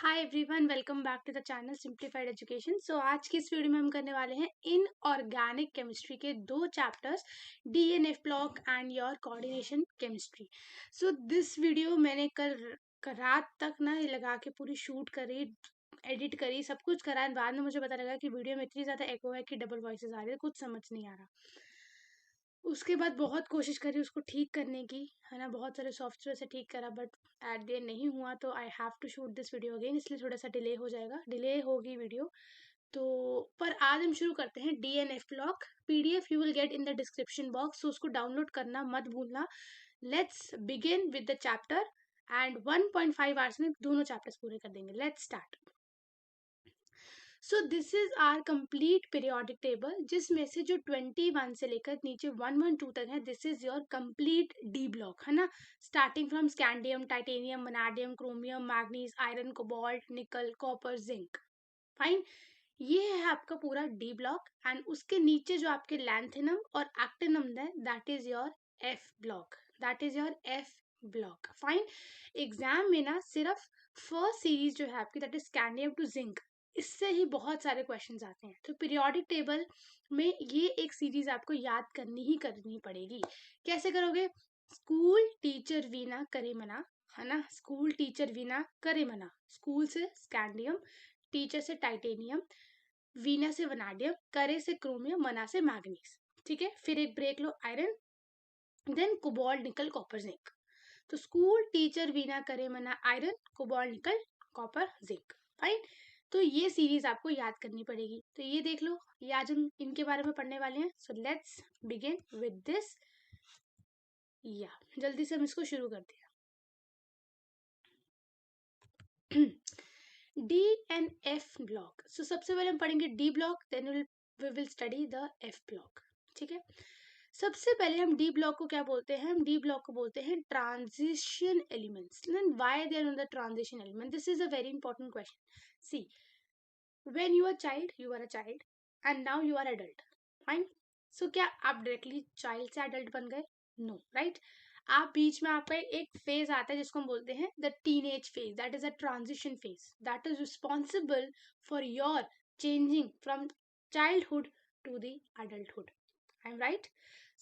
Hi everyone, welcome back to the channel simplified education. So आज की इस video में हम करने वाले हैं इनऑर्गेनिक केमिस्ट्री के दो chapters, DNF block and your coordination chemistry. So this video मैंने कल रात तक ना ये लगा के पूरी शूट करी, एडिट करी, सब कुछ करा। बाद में मुझे पता लगा कि वीडियो में इतनी ज़्यादा एको है कि डबल वॉइसेस आ रही है, कुछ समझ नहीं आ रहा। उसके बाद बहुत कोशिश करी उसको ठीक करने की, है ना, बहुत सारे सॉफ्टवेयर से ठीक करा, बट एट द एंड नहीं हुआ। तो I have to shoot this video again, इसलिए थोड़ा सा डिले हो जाएगा, डिले होगी वीडियो। तो पर आज हम शुरू करते हैं DNF block. PDF you will get in the description box, so उसको डाउनलोड करना मत भूलना। Let's begin with the chapter and 1.5 hours में दोनों चैप्टर्स पूरे कर देंगे। Let's start. So this is our complete periodic table, जिसमें से जो 21 से लेकर नीचे 112 तक है, this is your complete D block, है ना। Starting from scandium, titanium, vanadium, chromium, manganese, iron, cobalt, निकल, कॉपर, जिंक। फाइन, ये है आपका पूरा डी ब्लॉक। एंड उसके नीचे जो आपके लैंथेनम और एक्टिनम है, that is your F block, that is your F block. Fine, exam में ना सिर्फ फर्स्ट सीरीज जो है आपकी, that is scandium to zinc, इससे ही बहुत सारे क्वेश्चंस आते हैं। तो पीरियोडिक टेबल में ये एक सीरीज आपको याद करनी पड़ेगी। कैसे करोगे? स्कूल टीचर वीना करे मना, है ना, स्कूल टीचर वीना करे मना। स्कूल से स्कैंडियम, टीचर से टाइटेनियम, वीना से वनाडियम, करे से क्रोमियम, मना से मैग्नीज। ठीक है, फिर एक ब्रेक लो, आयरन, देन कोबाल्ट, निकल, कॉपर, जिंक। तो स्कूल टीचर वीना करे मना आयरन, कोबाल्ट, निकल, कॉपर, जिंक। फाइन, तो ये सीरीज आपको याद करनी पड़ेगी। तो ये देख लो, ये आज हम इनके बारे में पढ़ने वाले हैं। So let's begin with this. या जल्दी से हम इसको शुरू करते हैं। D and F block. So सबसे पहले हम पढ़ेंगे D block, then we will study the F block. ठीक है, सबसे पहले हम डी ब्लॉक को क्या बोलते हैं? हम डी ब्लॉक को बोलते हैं transition elements. Why they are in the transition element? This is a very important question. See, when you are a child and now you are adult. Fine, so क्या आप डायरेक्टली चाइल्ड से adult बन गए? No, right. आप बीच में आपका एक फेज आता है जिसको हम बोलते हैं the teenage phase, that is a transition phase, that is responsible for your changing from childhood to the adulthood. I am right.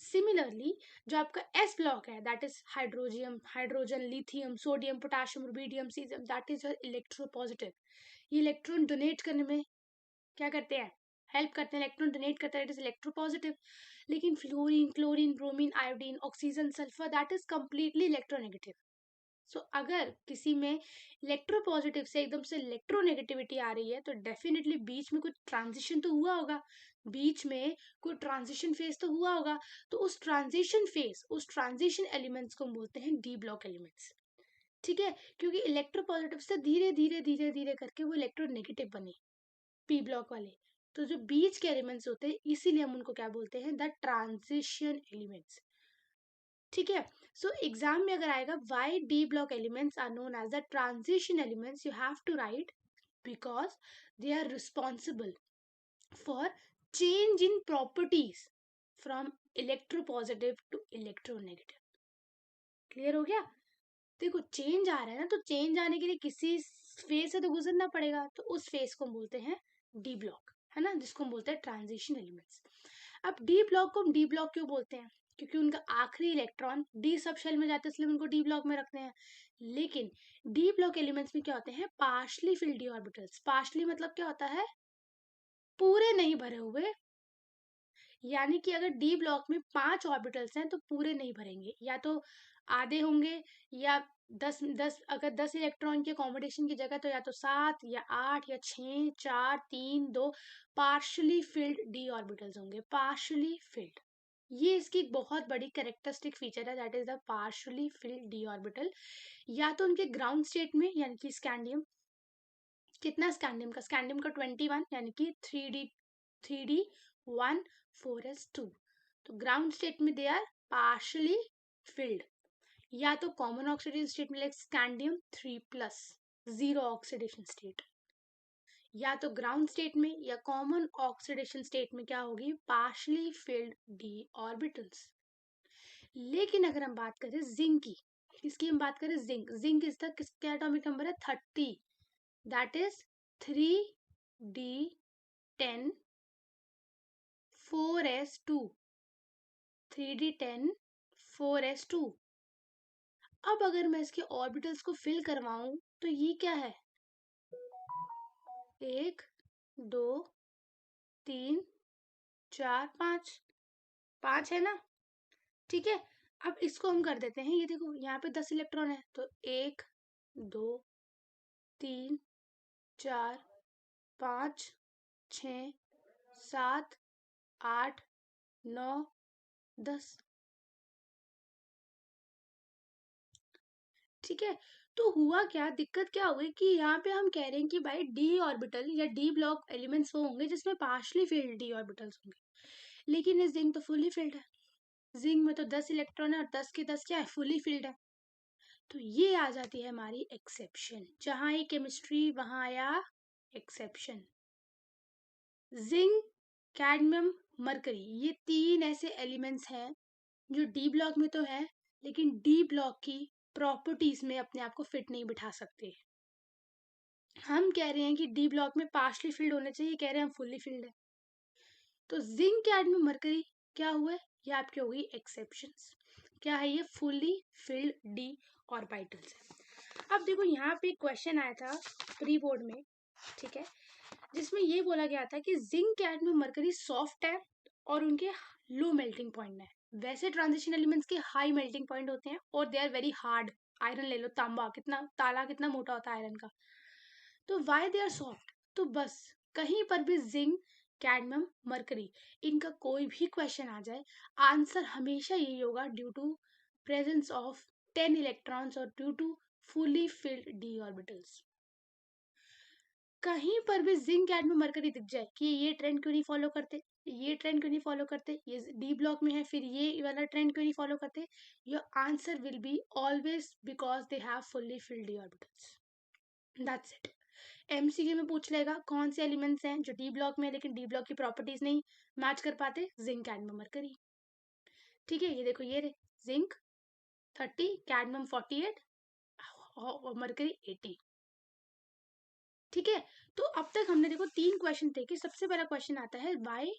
Similarly जो आपका एस ब्लॉक है, that is hydrogen, lithium, sodium, potassium, rubidium, caesium, that is your electropositive. ये electron donate करने में क्या करते हैं? Help करते हैं, इलेक्ट्रॉन डोनेट करता है, इट इज इलेक्ट्रोपॉजिटिव। लेकिन fluorine, chlorine, bromine, iodine, oxygen, sulphur, that is completely electronegative. So अगर किसी में इलेक्ट्रोपॉजिटिव से एकदम से इलेक्ट्रोनेगेटिविटी आ रही है, तो डेफिनेटली बीच में कुछ ट्रांजिशन तो हुआ होगा, बीच में कोई ट्रांजिशन फेज तो हुआ होगा। तो उस ट्रांजिशन फेज, उस ट्रांजिशन एलिमेंट्स को हम बोलते हैं डी ब्लॉक एलिमेंट्स। ठीक है, क्योंकि इलेक्ट्रोपॉजिटिव से धीरे धीरे धीरे धीरे करके वो इलेक्ट्रोनेगेटिव बने, पी ब्लॉक वाले। तो जो बीच के एलिमेंट्स होते हैं, इसीलिए हम उनको क्या बोलते हैं? The transition elements. ठीक है, सो एग्जाम में अगर आएगा why D block elements are known as the transition elements, you have to write because they are responsible for change in properties from electropositive to electronegative. Clear हो गया? देखो, change आ रहा है ना, तो चेंज आने के लिए किसी फेज से तो गुजरना पड़ेगा, तो उस फेज को हम बोलते हैं डी ब्लॉक, है ना, जिसको हम बोलते हैं ट्रांजिशन एलिमेंट्स। अब डी ब्लॉक को हम डी ब्लॉक क्यों बोलते हैं? क्योंकि उनका आखिरी इलेक्ट्रॉन डी सब शेल में जाता है, इसलिए उनको डी ब्लॉक में रखते हैं। लेकिन डी ब्लॉक एलिमेंट्स में क्या होते हैं? Partially field D orbitals. Partially मतलब क्या होता है? पूरे नहीं भरे हुए। यानी कि अगर डी ब्लॉक में 5 ऑर्बिटल्स हैं तो पूरे नहीं भरेंगे, या तो आधे होंगे, या 10 अगर 10 इलेक्ट्रॉन के कॉम्बिनेशन की जगह तो या तो 7 या 8 या 6, 4, 3, 2 पार्शली फिल्ड डी ऑर्बिटल्स होंगे, पार्शली फिल्ड। ये इसकी एक बहुत बड़ी कैरेक्टरिस्टिक फीचर है, that is the partially field D orbital. या तो उनके ग्राउंड स्टेट में, यानी कि स्कैंडियम, कितना स्कैंडियम का? स्कैंडियम का 21, यानी कि 3d 1 4s2। तो ग्राउंड स्टेट में दे आर पार्शली फिल्ड। या तो कॉमन ऑक्सीडेशन स्टेट में, like scandium 3+, zero oxidation state. या तो ग्राउंड स्टेट में या कॉमन ऑक्सीडेशन स्टेट में क्या होगी? Partially field D orbitals. लेकिन अगर हम बात करें जिंक की, इसकी हम बात करें जिंक, जिंक इज द किसका एटॉमिक नंबर है? 30। That is 3d10 4s2, 3d10 4s2। अब अगर मैं इसके ऑर्बिटल्स को फिल करवाऊं तो ये क्या है, 1 2 3 4 5, 5 है ना। ठीक है, अब इसको हम कर देते हैं, ये देखो यहाँ पे 10 इलेक्ट्रॉन है, तो 1 2 3 4 5 6 7 8 9 10। ठीक है, तो हुआ क्या, दिक्कत क्या हुई कि यहाँ पे हम कह रहे हैं कि भाई डी ऑर्बिटल या डी ब्लॉक एलिमेंट्स वो होंगे जिसमें पार्शली फिल्ड डी ऑर्बिटल्स होंगे, लेकिन इस जिंक तो फुली फिल्ड है। जिंक में तो 10 इलेक्ट्रॉन है और 10 के 10 क्या है, फुली फिल्ड है। तो ये आ जाती है हमारी एक्सेप्शन, जहां ये केमिस्ट्री वहां आया एक्सेप्शन। जिंक, कैडमियम, मरकरी, ये तीन ऐसे एलिमेंट्स हैं जो डी ब्लॉक में तो है, लेकिन डी ब्लॉक की प्रॉपर्टीज में अपने आप को फिट नहीं बिठा सकते। हम कह रहे हैं कि डी ब्लॉक में पार्शली फिल्ड होने चाहिए, कह रहे हैं हम फुल्ली फिल्ड है। तो जिंक, कैडमियम, मरकरी क्या हुआ, ये आपकी होगी एक्सेप्शंस। क्या है ये, फुल्ली फिल्ड डी ऑर्बिटल्स है। अब देखो यहाँ पे क्वेश्चन आया था प्री बोर्ड में, ठीक है, जिसमें ये बोला गया था कि जिंक, कैडमियम, मरकरी सॉफ्ट है और उनके लो मेल्टिंग पॉइंट है। वैसे ट्रांजिशन एलिमेंट्स के हाई मेल्टिंग पॉइंट होते हैं और they are very hard. Iron ले लो, तांबा, कितना ताला कितना मोटा होता है आयरन का। तो वाई दे आर सॉफ्ट, तो बस कहीं पर भी जिंक, कैडमियम, मरकरी, इनका कोई भी क्वेश्चन आ जाए, आंसर हमेशा यही होगा, due to presence of 10 electrons और due to fully filled D orbitals. कहीं पर भी जिंक, कैडमियम, मरकरी दिख जाए कि ये ट्रेंड क्यों नहीं फॉलो करते, ये ट्रेंड क्यों नहीं फॉलो करते, ये डी ब्लॉक में है फिर ये वाला ट्रेंड क्यों नहीं फॉलो करते, your answer will be always because they have fully filled D orbitals. That's it. MCQ में पूछ लेगा कौन से एलिमेंट्स हैं जो डी ब्लॉक में है लेकिन डी ब्लॉक की प्रॉपर्टीज नहीं मैच कर पाते, जिंक, कैडमियम, मरकरी। ठीक है, ये देखो ये रे, जिंक 30, कैडमियम 48 और मरकरी 80। ठीक है, तो अब तक हमने देखो 3 क्वेश्चन थे कि सबसे पहला क्वेश्चन आता है why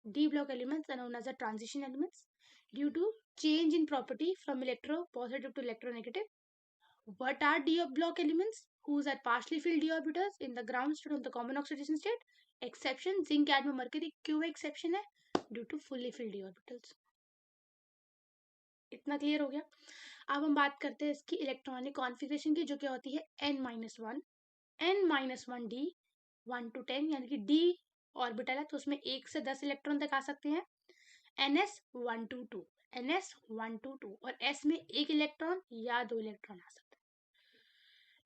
D block elements are known as a transition elements due to change in property from electropositive to electronegative. What are d block elements whose are partially filled d orbitals in the ground state of the common oxidation state? Exception zinc, cadmium, mercury क्यों exception है, due to fully filled d orbitals। इतना clear हो गया। अब हम बात करते हैं इसकी इलेक्ट्रॉनिक कॉन्फ़िगरेशन की, जो क्या होती है n-1, n-1 d 1 to 10, यानी कि d ऑर्बिटल है तो उसमें 1 से 10 इलेक्ट्रॉन तक आ सकते हैं, ns 1 to 2, ns 1 to 2 और s में 1 इलेक्ट्रॉन या 2 इलेक्ट्रॉन आ सकते हैं।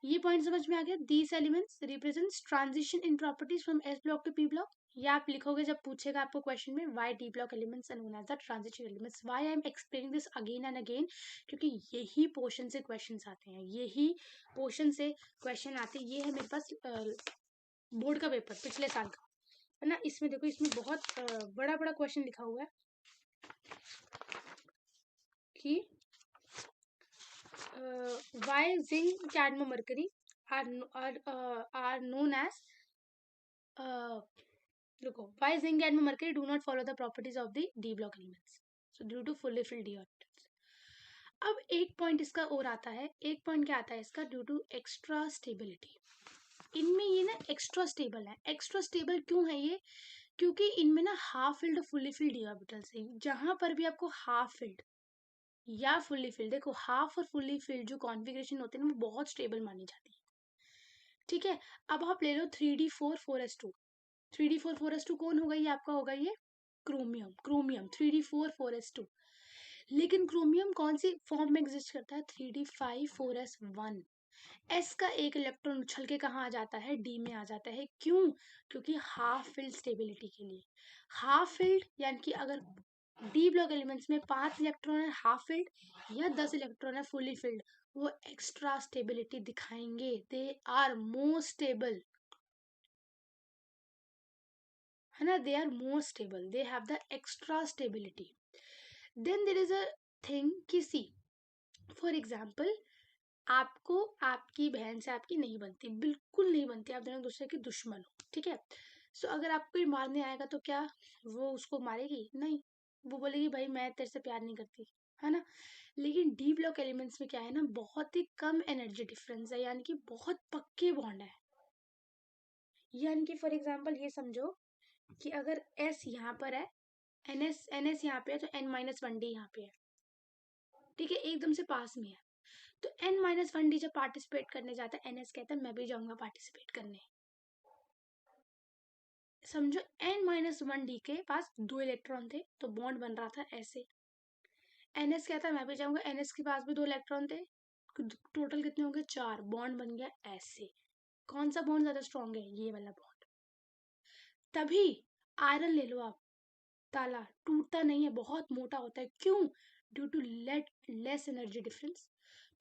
ये पॉइंट समझ में आ गया। These elements represents transition in properties from S block to P block. या आप लिखोगे जब पूछेगा आपको क्वेश्चन में, why D block elements are known as the transition elements. Why I am explaining this again and again, क्योंकि यही portion से क्वेश्चंस आते हैं, यही पोर्शन से क्वेश्चन आते हैं। ये है मेरे पास बोर्ड का पेपर पिछले साल का, है ना। इसमें देखो, इसमें बहुत बड़ा बड़ा क्वेश्चन लिखा हुआ है कि why zinc, cadmium, mercury are known as देखो, why zinc, cadmium, mercury do not follow the properties of the d block elements, so due to fully filled d orbitals। अब एक पॉइंट इसका और आता है, एक पॉइंट क्या आता है इसका, ड्यू टू एक्स्ट्रा स्टेबिलिटी। इनमें ये ना एक्स्ट्रा स्टेबल है। एक्स्ट्रा स्टेबल क्यों है ये, क्योंकि इनमें ना हाफ फिल्ड और फुली फिल्ड डी ऑर्बिटल्स है। जहां पर भी आपको हाफ फिल्ड या फुल्ली फिल्ड, देखो हाफ और फुल्ली फिल्ड जो कॉन्फ़िगरेशन होती है ना, वो बहुत स्टेबल मानी जाती है। ठीक है, अब आप ले लो 3d4 4s2। 3d4 4s2 कौन होगा, ये आपका होगा ये क्रोमियम। Chromium 3d4 4s2। लेकिन क्रोमियम कौन सी फॉर्म में एग्जिस्ट करता है, 3d5 4s1। एस का एक इलेक्ट्रॉन उछल के कहाँ आ जाता है, डी में आ जाता है। क्यों, क्योंकि हाफ फिल्ड स्टेबिलिटी के लिए। हाफ फिल्ड यानी कि अगर डी ब्लॉक एलिमेंट्स में 5 इलेक्ट्रॉन है हाफ फिल्ड या 10 इलेक्ट्रॉन है फुली फिल्ड, वो एक्स्ट्रा स्टेबिलिटी दिखाएंगे, दे आर मोर स्टेबल, है ना, they are more stable, they have the extra stability. Then there is a thing कि सी, फॉर एग्जाम्पल आपको आपकी बहन से आपकी नहीं बनती, बिल्कुल नहीं बनती, आप दोनों एक दूसरे के दुश्मन हो, ठीक है। सो अगर आपको कोई मारने आएगा तो क्या वो उसको मारेगी? नहीं, वो बोलेगी भाई मैं तेरे से प्यार नहीं करती, है ना। लेकिन डी ब्लॉक एलिमेंट्स में क्या है ना, बहुत ही कम एनर्जी डिफरेंस है, यानी कि बहुत पक्के बॉन्ड है। यानी कि फॉर एग्जाम्पल ये समझो कि अगर एस यहाँ पर है, एन एस यहाँ पे है, तो n-1d यहाँ पे है, ठीक है, एकदम से पास में है। तो n-1d जब पार्टिसिपेट करने जाता है, एनएस कहता है मैं भी जाऊंगा पार्टिसिपेट करने। समझो n-1d के पास 2 इलेक्ट्रॉन थे, तो बॉन्ड बन रहा था ऐसे। एनएस कहता है मैं भी जाऊंगा, एनएस के पास भी 2 इलेक्ट्रॉन थे, टोटल कितने होंगे? 4, बॉन्ड बन गया ऐसे। कौन सा बॉन्ड ज्यादा स्ट्रॉन्ग है? ये वाला बॉन्ड। तभी आयरन ले लो आप, ताला टूटता नहीं है, बहुत मोटा होता है। क्यों? Due to less energy difference.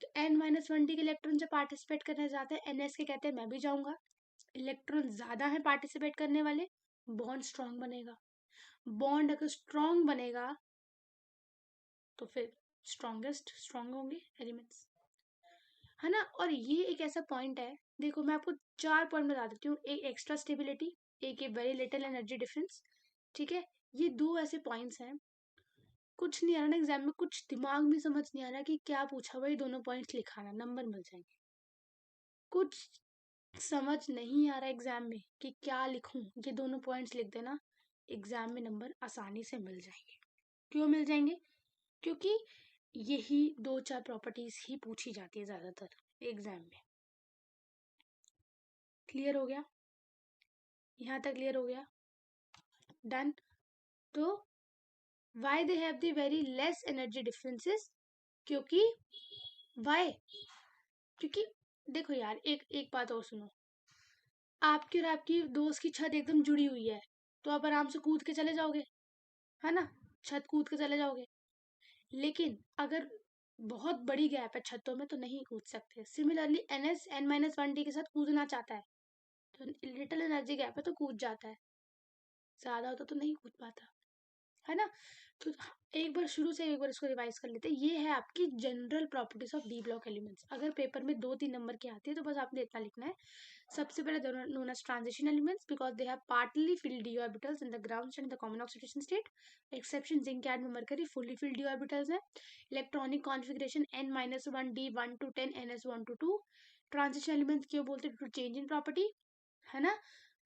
तो n-1d के इलेक्ट्रॉन जब पार्टिसिपेट करने जाते हैं, एनएस के कहते हैं मैं भी जाऊंगा, इलेक्ट्रॉन ज्यादा है पार्टिसिपेट करने वाले, बॉन्ड स्ट्रांग बनेगा। बॉन्ड अगर स्ट्रांग बनेगा तो फिर स्ट्रांग होंगे एलिमेंट्स, है ना। और ये एक ऐसा पॉइंट है, देखो मैं आपको 4 पॉइंट बता देती हूँ, एक एक्स्ट्रा स्टेबिलिटी, एक ये वेरी लिटिल एनर्जी डिफरेंस, ठीक है। ये 2 ऐसे पॉइंट्स हैं, कुछ नहीं आ रहा ना एग्जाम में, कुछ दिमाग में समझ नहीं आ रहा कि क्या पूछा हुआ, ये दोनों पॉइंट्स लिखाना, नंबर मिल जाएंगे। कुछ समझ नहीं आ रहा एग्जाम में कि क्या लिखूं, ये दोनों पॉइंट्स लिख देना, एग्जाम में नंबर आसानी से मिल जाएंगे। क्यों मिल जाएंगे? क्योंकि यही 2-4 प्रॉपर्टीज ही पूछी जाती है ज्यादातर एग्जाम में। क्लियर हो गया? यहाँ तक क्लियर हो गया? डन। तो Y they have the very less energy differences? क्योंकि वाई, क्योंकि देखो यार, एक बात और सुनो, आपकी और आपकी दोस्त की छत एकदम जुड़ी हुई है, तो आप आराम से कूद के चले जाओगे, है ना, छत कूद के चले जाओगे। लेकिन अगर बहुत बड़ी गैप है छतों में तो नहीं कूद सकते। सिमिलरली एनएस n-1d के साथ कूदना चाहता है, तो लिटिल एनर्जी गैप है तो कूद जाता है, ज्यादा होता तो नहीं कूद पाता, है ना। तो एक बार शुरू से एक बार इसको रिवाइज कर लेते हैं। ये है आपकी general properties of D block elements. अगर पेपर में 2-3 नंबर की आती है तो बस आपने इतना लिखना है। सबसे पहले known as transition elements because they have partly filled D orbitals in the ground state and the common oxidation state. Exception zinc cadmium mercury fully filled D orbitals है। Electronic configuration n-1d 1 to 10 ns 1 to 2। Transition elements क्यों बोलते हैं? To change in property, है ना।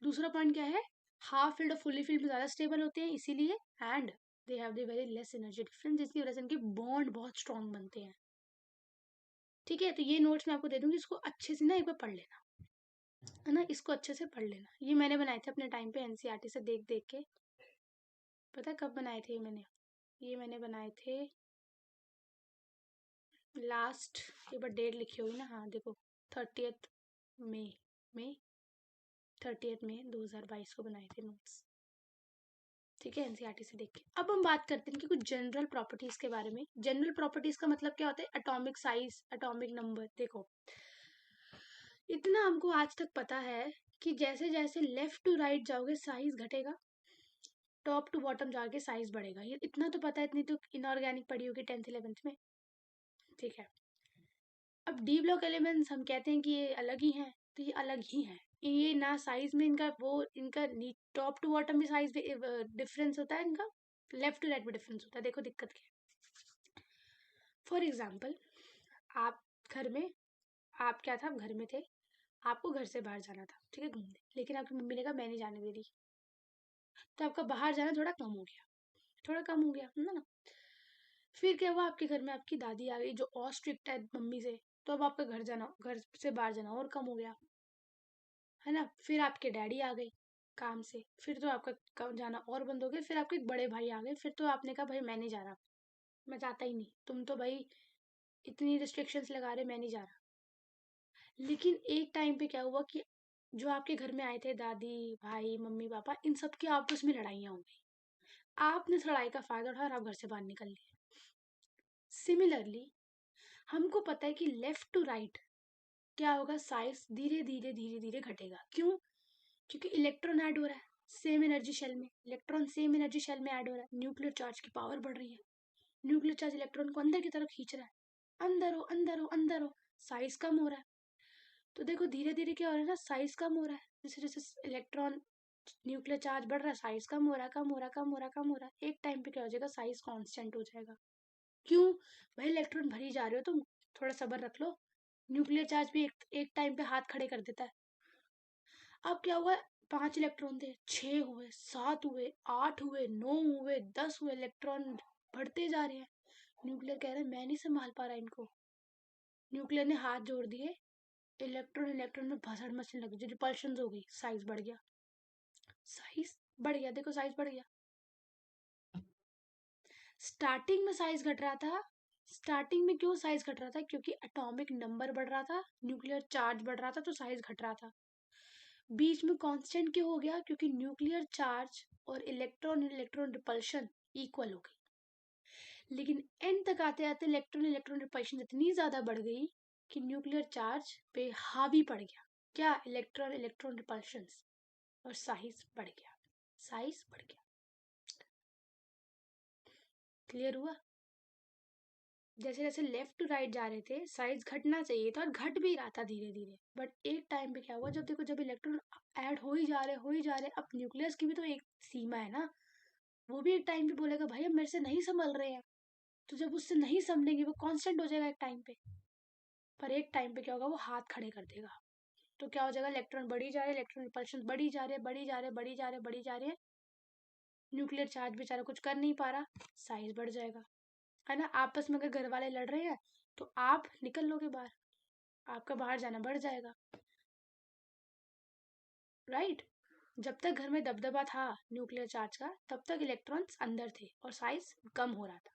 दूसरा point क्या है? Half field और फुली फील्ड में ज्यादा स्टेबल होते हैं इसीलिए, and they have the very less energy difference, जिसकी वजह से इनके बॉन्ड बहुत स्ट्रांग बनते हैं। ठीक है, तो ये नोट्स मैं आपको दे दूंगी, इसको अच्छे से ना एक बार पढ़ लेना, है ना, इसको अच्छे से पढ़ लेना। ये मैंने बनाए थे अपने टाइम पे एनसीईआरटी से देख देख के। पता है कब बनाए थे ये मैंने बनाए थे लास्ट, एक बार डेट लिखी होगी ना, हाँ देखो 30 मई में 30 मई 2022 को बनाए थे नोट्स, ठीक है, एनसीईआरटी से देख के। अब हम बात करते हैं कि कुछ जनरल प्रॉपर्टीज के बारे में। जनरल प्रॉपर्टीज का मतलब क्या होता है? Atomic size, atomic number. देखो इतना हमको आज तक पता है कि जैसे जैसे लेफ्ट टू राइट जाओगे साइज घटेगा, टॉप टू बॉटम जाके साइज बढ़ेगा, ये इतना तो पता है, इतनी तो इनऑर्गेनिक पढ़ी होगी 10th 11th में, ठीक है। अब डी ब्लॉक एलिमेंट्स हम कहते हैं कि ये अलग ही हैं, तो ये अलग ही हैं, ये ना साइज में इनका वो इनका टॉप टू बॉटम भी साइज डिफरेंस होता है, इनका लेफ्ट टू राइट भी डिफरेंस होता है। देखो दिक्कत क्या है? फॉर एग्जाम्पल आप घर में, आप क्या था, आप घर में थे, आपको घर से बाहर जाना था, ठीक है, घूमने, लेकिन आपकी मम्मी ने कहा मैं नहीं जाने दे रही, तो आपका बाहर जाना थोड़ा कम हो गया, थोड़ा कम हो गया, है ना। फिर क्या हुआ? आपके घर में आपकी दादी आ गई जो और स्ट्रिक्ट है मम्मी से, तो अब आपका घर से बाहर जाना और कम हो गया, है ना। फिर आपके डैडी आ गए काम से, फिर तो आपका जाना और बंद हो गया। फिर आपके बड़े भाई आ गए, फिर तो आपने कहा भाई मैं नहीं जा रहा, मैं जाता ही नहीं, तुम तो भाई इतनी रिस्ट्रिक्शंस लगा रहे, मैं नहीं जा रहा। लेकिन एक टाइम पे क्या हुआ कि जो आपके घर में आए थे, दादी भाई मम्मी पापा, इन सब की आपस में लड़ाइयाँ हो गई, आपने इस लड़ाई का फायदा उठाया और आप घर से बाहर निकल लिए। सिमिलरली हमको पता है कि लेफ्ट टू राइट क्या होगा, साइज धीरे धीरे धीरे धीरे घटेगा। क्यों? क्योंकि इलेक्ट्रॉन ऐड हो रहा है सेम एनर्जी शेल में, इलेक्ट्रॉन सेम एनर्जी शेल में ऐड हो रहा है, न्यूक्लियर चार्ज की पावर बढ़ रही है, न्यूक्लियर चार्ज इलेक्ट्रॉन को अंदर की तरफ खींच रहा है, अंदर हो अंदर हो अंदर हो, साइज कम हो रहा है। तो देखो धीरे धीरे क्या हो रहा है ना, साइज कम हो रहा है, जैसे जैसे इलेक्ट्रॉन न्यूक्लियर चार्ज बढ़ रहा है, साइज कम हो रहा है, कम हो रहा है, कम हो रहा है, कम हो रहा है। एक टाइम पे क्या हो जाएगा, साइज कांस्टेंट हो जाएगा। क्यों? भाई इलेक्ट्रॉन भरी जा रहे हो तुम, थोड़ा सब्र रख लो। न्यूक्लियर चार्ज भी एक टाइम पे हाथ खड़े कर देता है। अब क्या हुआ, 5 इलेक्ट्रॉन थे, 6 हुए, 7 हुए, 8 हुए, 9 हुए, 10 हुए, इलेक्ट्रॉन बढ़ते जा रहे हैं। न्यूक्लियर कह रहे हैं मैं नहीं संभाल पा रहा इनको। न्यूक्लियर ने हाथ जोड़ दिए, इलेक्ट्रॉन इलेक्ट्रॉन में भसड़ मचने लगी, जो रिपल्शन हो गई, साइज बढ़ गया। साइज बढ़ गया, देखो साइज बढ़ गया। स्टार्टिंग में साइज घट रहा था। स्टार्टिंग में क्यों साइज घट रहा था? क्योंकि एटॉमिक नंबर बढ़ रहा था, न्यूक्लियर चार्ज बढ़ रहा था, तो साइज घट रहा था। बीच में कांस्टेंट क्यों हो गया? क्योंकि न्यूक्लियर चार्ज और इलेक्ट्रॉन इलेक्ट्रॉन रिपल्शन इक्वल हो गई। लेकिन एंड तक आते आते इलेक्ट्रॉन इलेक्ट्रॉन रिपल्शन इतनी ज्यादा बढ़ गई कि न्यूक्लियर चार्ज पे हावी पड़ गया। क्या? इलेक्ट्रॉन इलेक्ट्रॉन रिपल्शन, और साइज बढ़ गया। साइज बढ़ गया। क्लियर हुआ? जैसे जैसे लेफ्ट टू राइट जा रहे थे, साइज घटना चाहिए था और घट भी रहा था धीरे धीरे। बट एक टाइम पे क्या हुआ, जब देखो जब इलेक्ट्रॉन ऐड हो ही जा रहे, हो ही जा रहे, अब न्यूक्लियस की भी तो एक सीमा है ना। वो भी एक टाइम पे बोलेगा भाई अब मेरे से नहीं संभल रहे हैं। तो जब उससे नहीं संभलेंगे, वो कांस्टेंट हो जाएगा एक टाइम पे। पर एक टाइम पे क्या होगा, वो हाथ खड़े कर देगा। तो क्या हो जाएगा, इलेक्ट्रॉन बढ़ी जा रहे, इलेक्ट्रॉन रिपल्शन बढ़ी जा रहे, बढ़ी जा रहे, बढ़ी जा रहे, बढ़ी जा रहे हैं। न्यूक्लियर चार्ज बेचारा कुछ कर नहीं पा रहा, साइज बढ़ जाएगा। है ना? आपस में अगर घर वाले लड़ रहे हैं तो आप निकल लोगे बाहर, आपका बाहर जाना बढ़ जाएगा। राइट? जब तक घर में दबदबा था न्यूक्लियर चार्ज का, तब तक इलेक्ट्रॉन्स अंदर थे और साइज कम हो रहा था।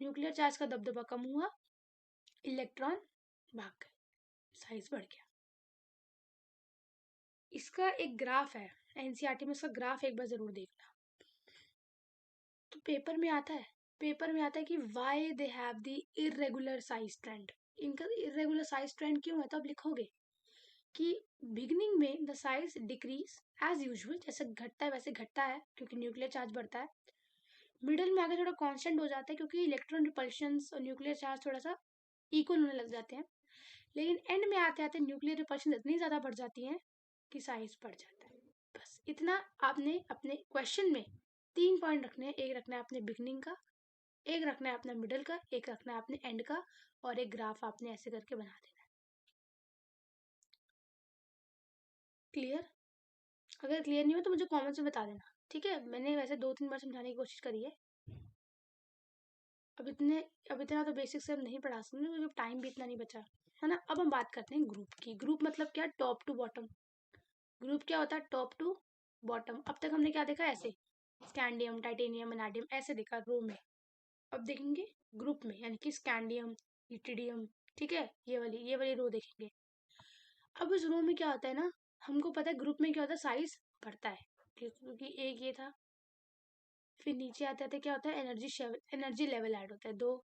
न्यूक्लियर चार्ज का दबदबा कम हुआ, इलेक्ट्रॉन भाग गए, साइज बढ़ गया। इसका एक ग्राफ है, एनसीईआरटी में इसका ग्राफ एक बार जरूर देखना। तो पेपर में आता है, पेपर में आता है कि why they have the irregular size trend. इनका इरेगुलर साइज ट्रेंड क्यों है? तो आप लिखोगे कि बिगिनिंग में the size decrease as usual, जैसे घटता है वैसे घटता है क्योंकि न्यूक्लियर चार्ज बढ़ता है। मिडिल में आगे थोड़ा कांस्टेंट हो जाता है क्योंकि इलेक्ट्रॉन रिपल्शंस और न्यूक्लियर चार्ज थोड़ा सा इक्वल होने लग जाते हैं। लेकिन एंड में आते आते न्यूक्लियर रिपल्शन इतनी ज़्यादा बढ़ जाती हैं कि साइज बढ़ जाता है। बस इतना आपने अपने क्वेश्चन में 3 पॉइंट रखने हैं। एक रखना है अपने बिगनिंग का, एक रखना है अपना मिडल का, एक रखना है अपने एंड का, और एक ग्राफ आपने ऐसे करके बना देना है। क्लियर? अगर क्लियर नहीं हो तो मुझे कमेंट्स में बता देना, ठीक है? मैंने वैसे 2-3 बार समझाने की कोशिश करी है। अब इतने अब इतना तो बेसिक से हम नहीं पढ़ा सकते क्योंकि टाइम भी इतना नहीं बचा, है ना? अब हम बात करते हैं ग्रुप की। ग्रुप मतलब क्या? Top to bottom. ग्रुप क्या होता है? Top to bottom. अब तक हमने क्या देखा? ऐसे स्कैंडियम, टाइटेनियम, वैनाडियम, ऐसे देखा रो में। अब देखेंगे ग्रुप में, यानी कि स्कैंडियम, यूटिडियम, ठीक है? ये वाली रो देखेंगे। अब इस रो में क्या होता है ना, हमको पता है ग्रुप में क्या होता है, साइज बढ़ता है क्योंकि एक ये था। फिर नीचे आते आते क्या होता है, एनर्जी लेवल ऐड होता है 2,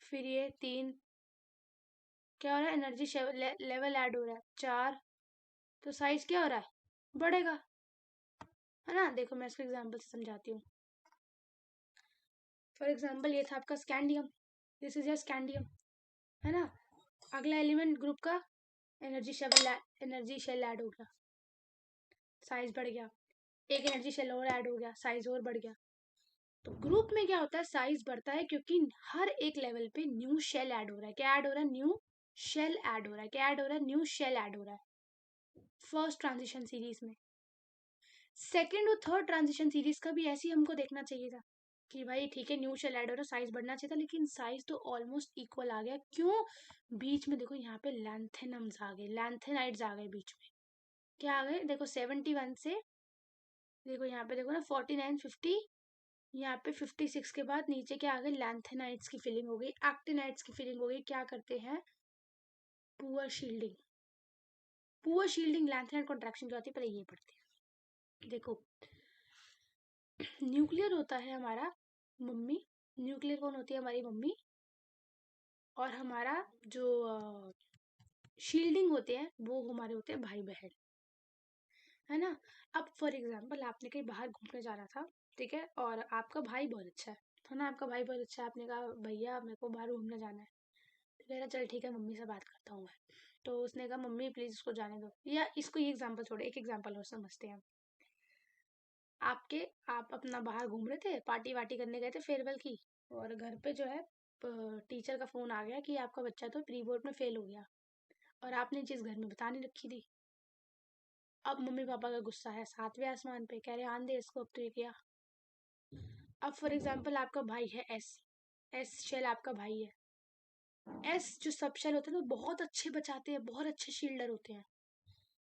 फिर ये 3, क्या हो रहा है, एनर्जी लेवल ऐड हो रहा है 4। तो साइज क्या हो रहा है, बढ़ेगा, है ना? देखो मैं इसको एग्जांपल से समझाती हूँ। फॉर एग्जांपल ये था आपका scandium, this is your scandium, है ना? अगला एलिमेंट ग्रुप का एनर्जी शेल ऐड हो गया, साइज बढ़ गया। एक एनर्जी शेल और ऐड हो गया, साइज और बढ़ गया। तो ग्रुप में क्या होता है, साइज बढ़ता है क्योंकि हर एक लेवल पे न्यू शेल ऐड हो रहा है। क्या ऐड हो रहा है? न्यू शेल ऐड हो रहा है। क्या ऐड हो रहा है? न्यू शेल ऐड हो रहा है फर्स्ट ट्रांजिशन सीरीज में। सेकेंड और थर्ड ट्रांजिशन सीरीज का भी ऐसे ही हमको देखना चाहिए था कि भाई ठीक है, न्यू शेल ऐड हो रहा है, साइज बढ़ना चाहिए था, लेकिन साइज तो ऑलमोस्ट इक्वल आ गया। क्यों? बीच में देखो यहाँ पे लैंथेनम्स आ गए, लैंथेनाइड्स आ गए बीच में। क्या आ गए? देखो 71 से, देखो यहाँ पे देखो ना 49, 50, यहाँ पे 56 के बाद नीचे क्या आ गए, लैंथेनाइड्स की फिलिंग हो गई, एक्टिनाइड्स की फिलिंग हो गई। क्या करते हैं? Poor shielding. Poor shielding lanthanide contraction क्या होती है, पहले ये पढ़ते हैं। देखो न्यूक्लियर होता है हमारा मम्मी, न्यूक्लियर कौन होती है? हमारी मम्मी। और हमारा जो शील्डिंग होते हैं वो हमारे होते हैं भाई बहन, है ना? अब फॉर एग्जाम्पल आपने कहीं बाहर घूमने जाना था, ठीक है? और आपका भाई बहुत अच्छा है ना? आपका भाई बहुत अच्छा है, आपने कहा भैया मेरे को बाहर घूमने जाना है, कह रहा चल ठीक है मम्मी से बात करता हूँ मैं। तो उसने कहा मम्मी प्लीज इसको जाने दो, या इसको ये एग्जांपल छोड़ो, एक एग्जांपल और समझते हैं। आप अपना बाहर घूम रहे थे, पार्टी वार्टी करने गए थे फेयरवेल की, और घर पे जो है टीचर का फोन आ गया कि आपका बच्चा तो प्री बोर्ड में फेल हो गया, और आपने ये चीज घर में बता नहीं रखी थी। अब मम्मी पापा का गुस्सा है 7वें आसमान पे, कह रहे आन दे इसको, अब तो ये किया। अब फॉर एग्जाम्पल आपका भाई है एस, एस शेल आपका भाई है। एस जो सब शेल होते हैं ना बहुत अच्छे बचाते हैं, बहुत अच्छे शील्डर होते हैं।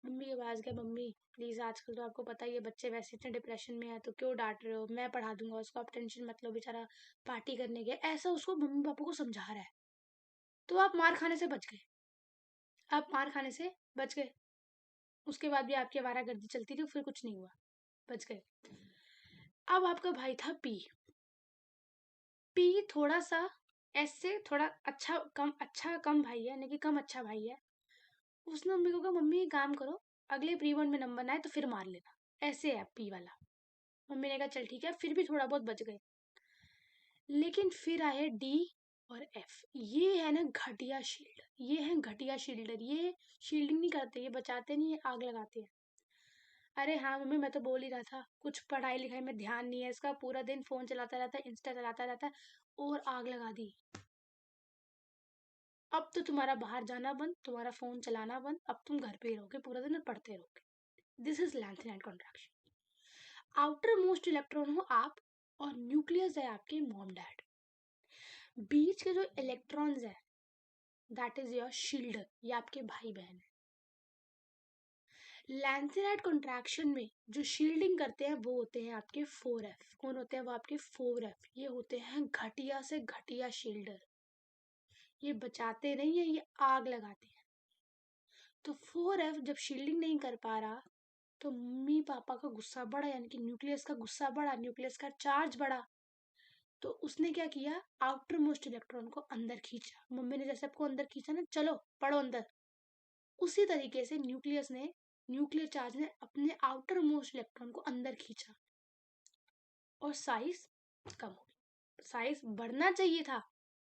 मम्मी के पास गया, मम्मी प्लीज आजकल तो आपको पता ही है बच्चे वैसे इतने डिप्रेशन में है, तो क्यों डांट रहे हो, मैं पढ़ा दूंगा उसको, आप टेंशन मत लो, बेचारा पार्टी करने गया, ऐसा उसको मम्मी पापा को समझा रहा है। तो आप मार खाने से बच गए, आप मार खाने से बच गए। उसके बाद भी आपकी आवारागर्दी चलती रही, फिर कुछ नहीं हुआ, बच गए। अब आपका भाई था पी, पी थोड़ा सा एस से थोड़ा अच्छा कम भाई है, यानी कि कम अच्छा भाई है। उसने मम्मी को कहा मम्मी एक काम करो, अगले प्री वन में नंबर ना आए तो फिर मार लेना, ऐसे है पी वाला। मम्मी ने कहा चल ठीक है, फिर भी थोड़ा बहुत बच गए। लेकिन फिर आए डी और एफ, ये है ना घटिया शील्ड, ये है घटिया शील्डर, ये शील्डिंग नहीं करते, ये बचाते नहीं है, आग लगाते हैं। अरे हाँ मम्मी मैं तो बोल ही रहा था, कुछ पढ़ाई लिखाई में ध्यान नहीं है इसका, पूरा दिन फोन चलाता रहता है, इंस्टा चलाता रहता है, और आग लगा दी। अब तो तुम्हारा बाहर जाना बंद, तुम्हारा फोन चलाना बंद, अब तुम घर पे ही रहोगे पूरा दिन और पढ़ते रहोगे। This is lanthanide contraction. Outer most electron हो आप, और न्यूक्लियस है आपके मॉम डैड। बीच के जो इलेक्ट्रॉन्स है दैट इज योर शील्डर, ये आपके भाई बहन है। लैंथेनाइड कॉन्ट्रैक्शन में जो शील्डिंग करते हैं वो होते हैं आपके 4F। कौन होते हैं वो आपके 4F, ये होते हैं घटिया से घटिया शील्डर, ये बचाते नहीं है, ये आग लगाते हैं। तो 4F जब शील्डिंग नहीं कर पा रहा, तो मम्मी पापा का गुस्सा बढ़ा, यानी कि न्यूक्लियस का गुस्सा बढ़ा, न्यूक्लियस का चार्ज बढ़ा। तो उसने क्या किया, आउटर मोस्ट इलेक्ट्रॉन को अंदर खींचा। मम्मी ने जैसे आपको अंदर खींचा ना, चलो पढ़ो अंदर, उसी तरीके से न्यूक्लियर चार्ज ने अपने आउटर मोस्ट इलेक्ट्रॉन को अंदर खींचा, और साइज कम हो गया। साइज बढ़ना चाहिए था,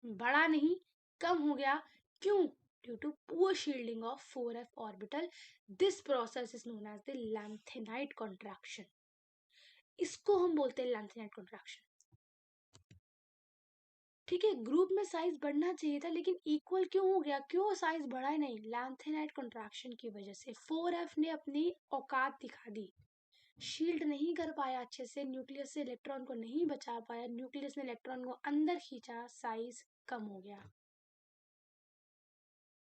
बढ़ा नहीं, कम हो गया। क्यों? Due to poor shielding of 4F orbital. This process is known as the lanthanide contraction. इसको हम बोलते हैं लैंथेनाइड कॉन्ट्रैक्शन। ठीक है, ग्रुप में साइज बढ़ना चाहिए था, लेकिन इक्वल क्यों हो गया, क्यों साइज बढ़ा ही नहीं? लैंथेनाइड कॉन्ट्रैक्शन की वजह से 4F ने अपनी औकात दिखा दी, शील्ड नहीं कर पाया अच्छे से, न्यूक्लियस से इलेक्ट्रॉन को नहीं बचा पाया, न्यूक्लियस ने इलेक्ट्रॉन को अंदर खींचा, साइज कम हो गया।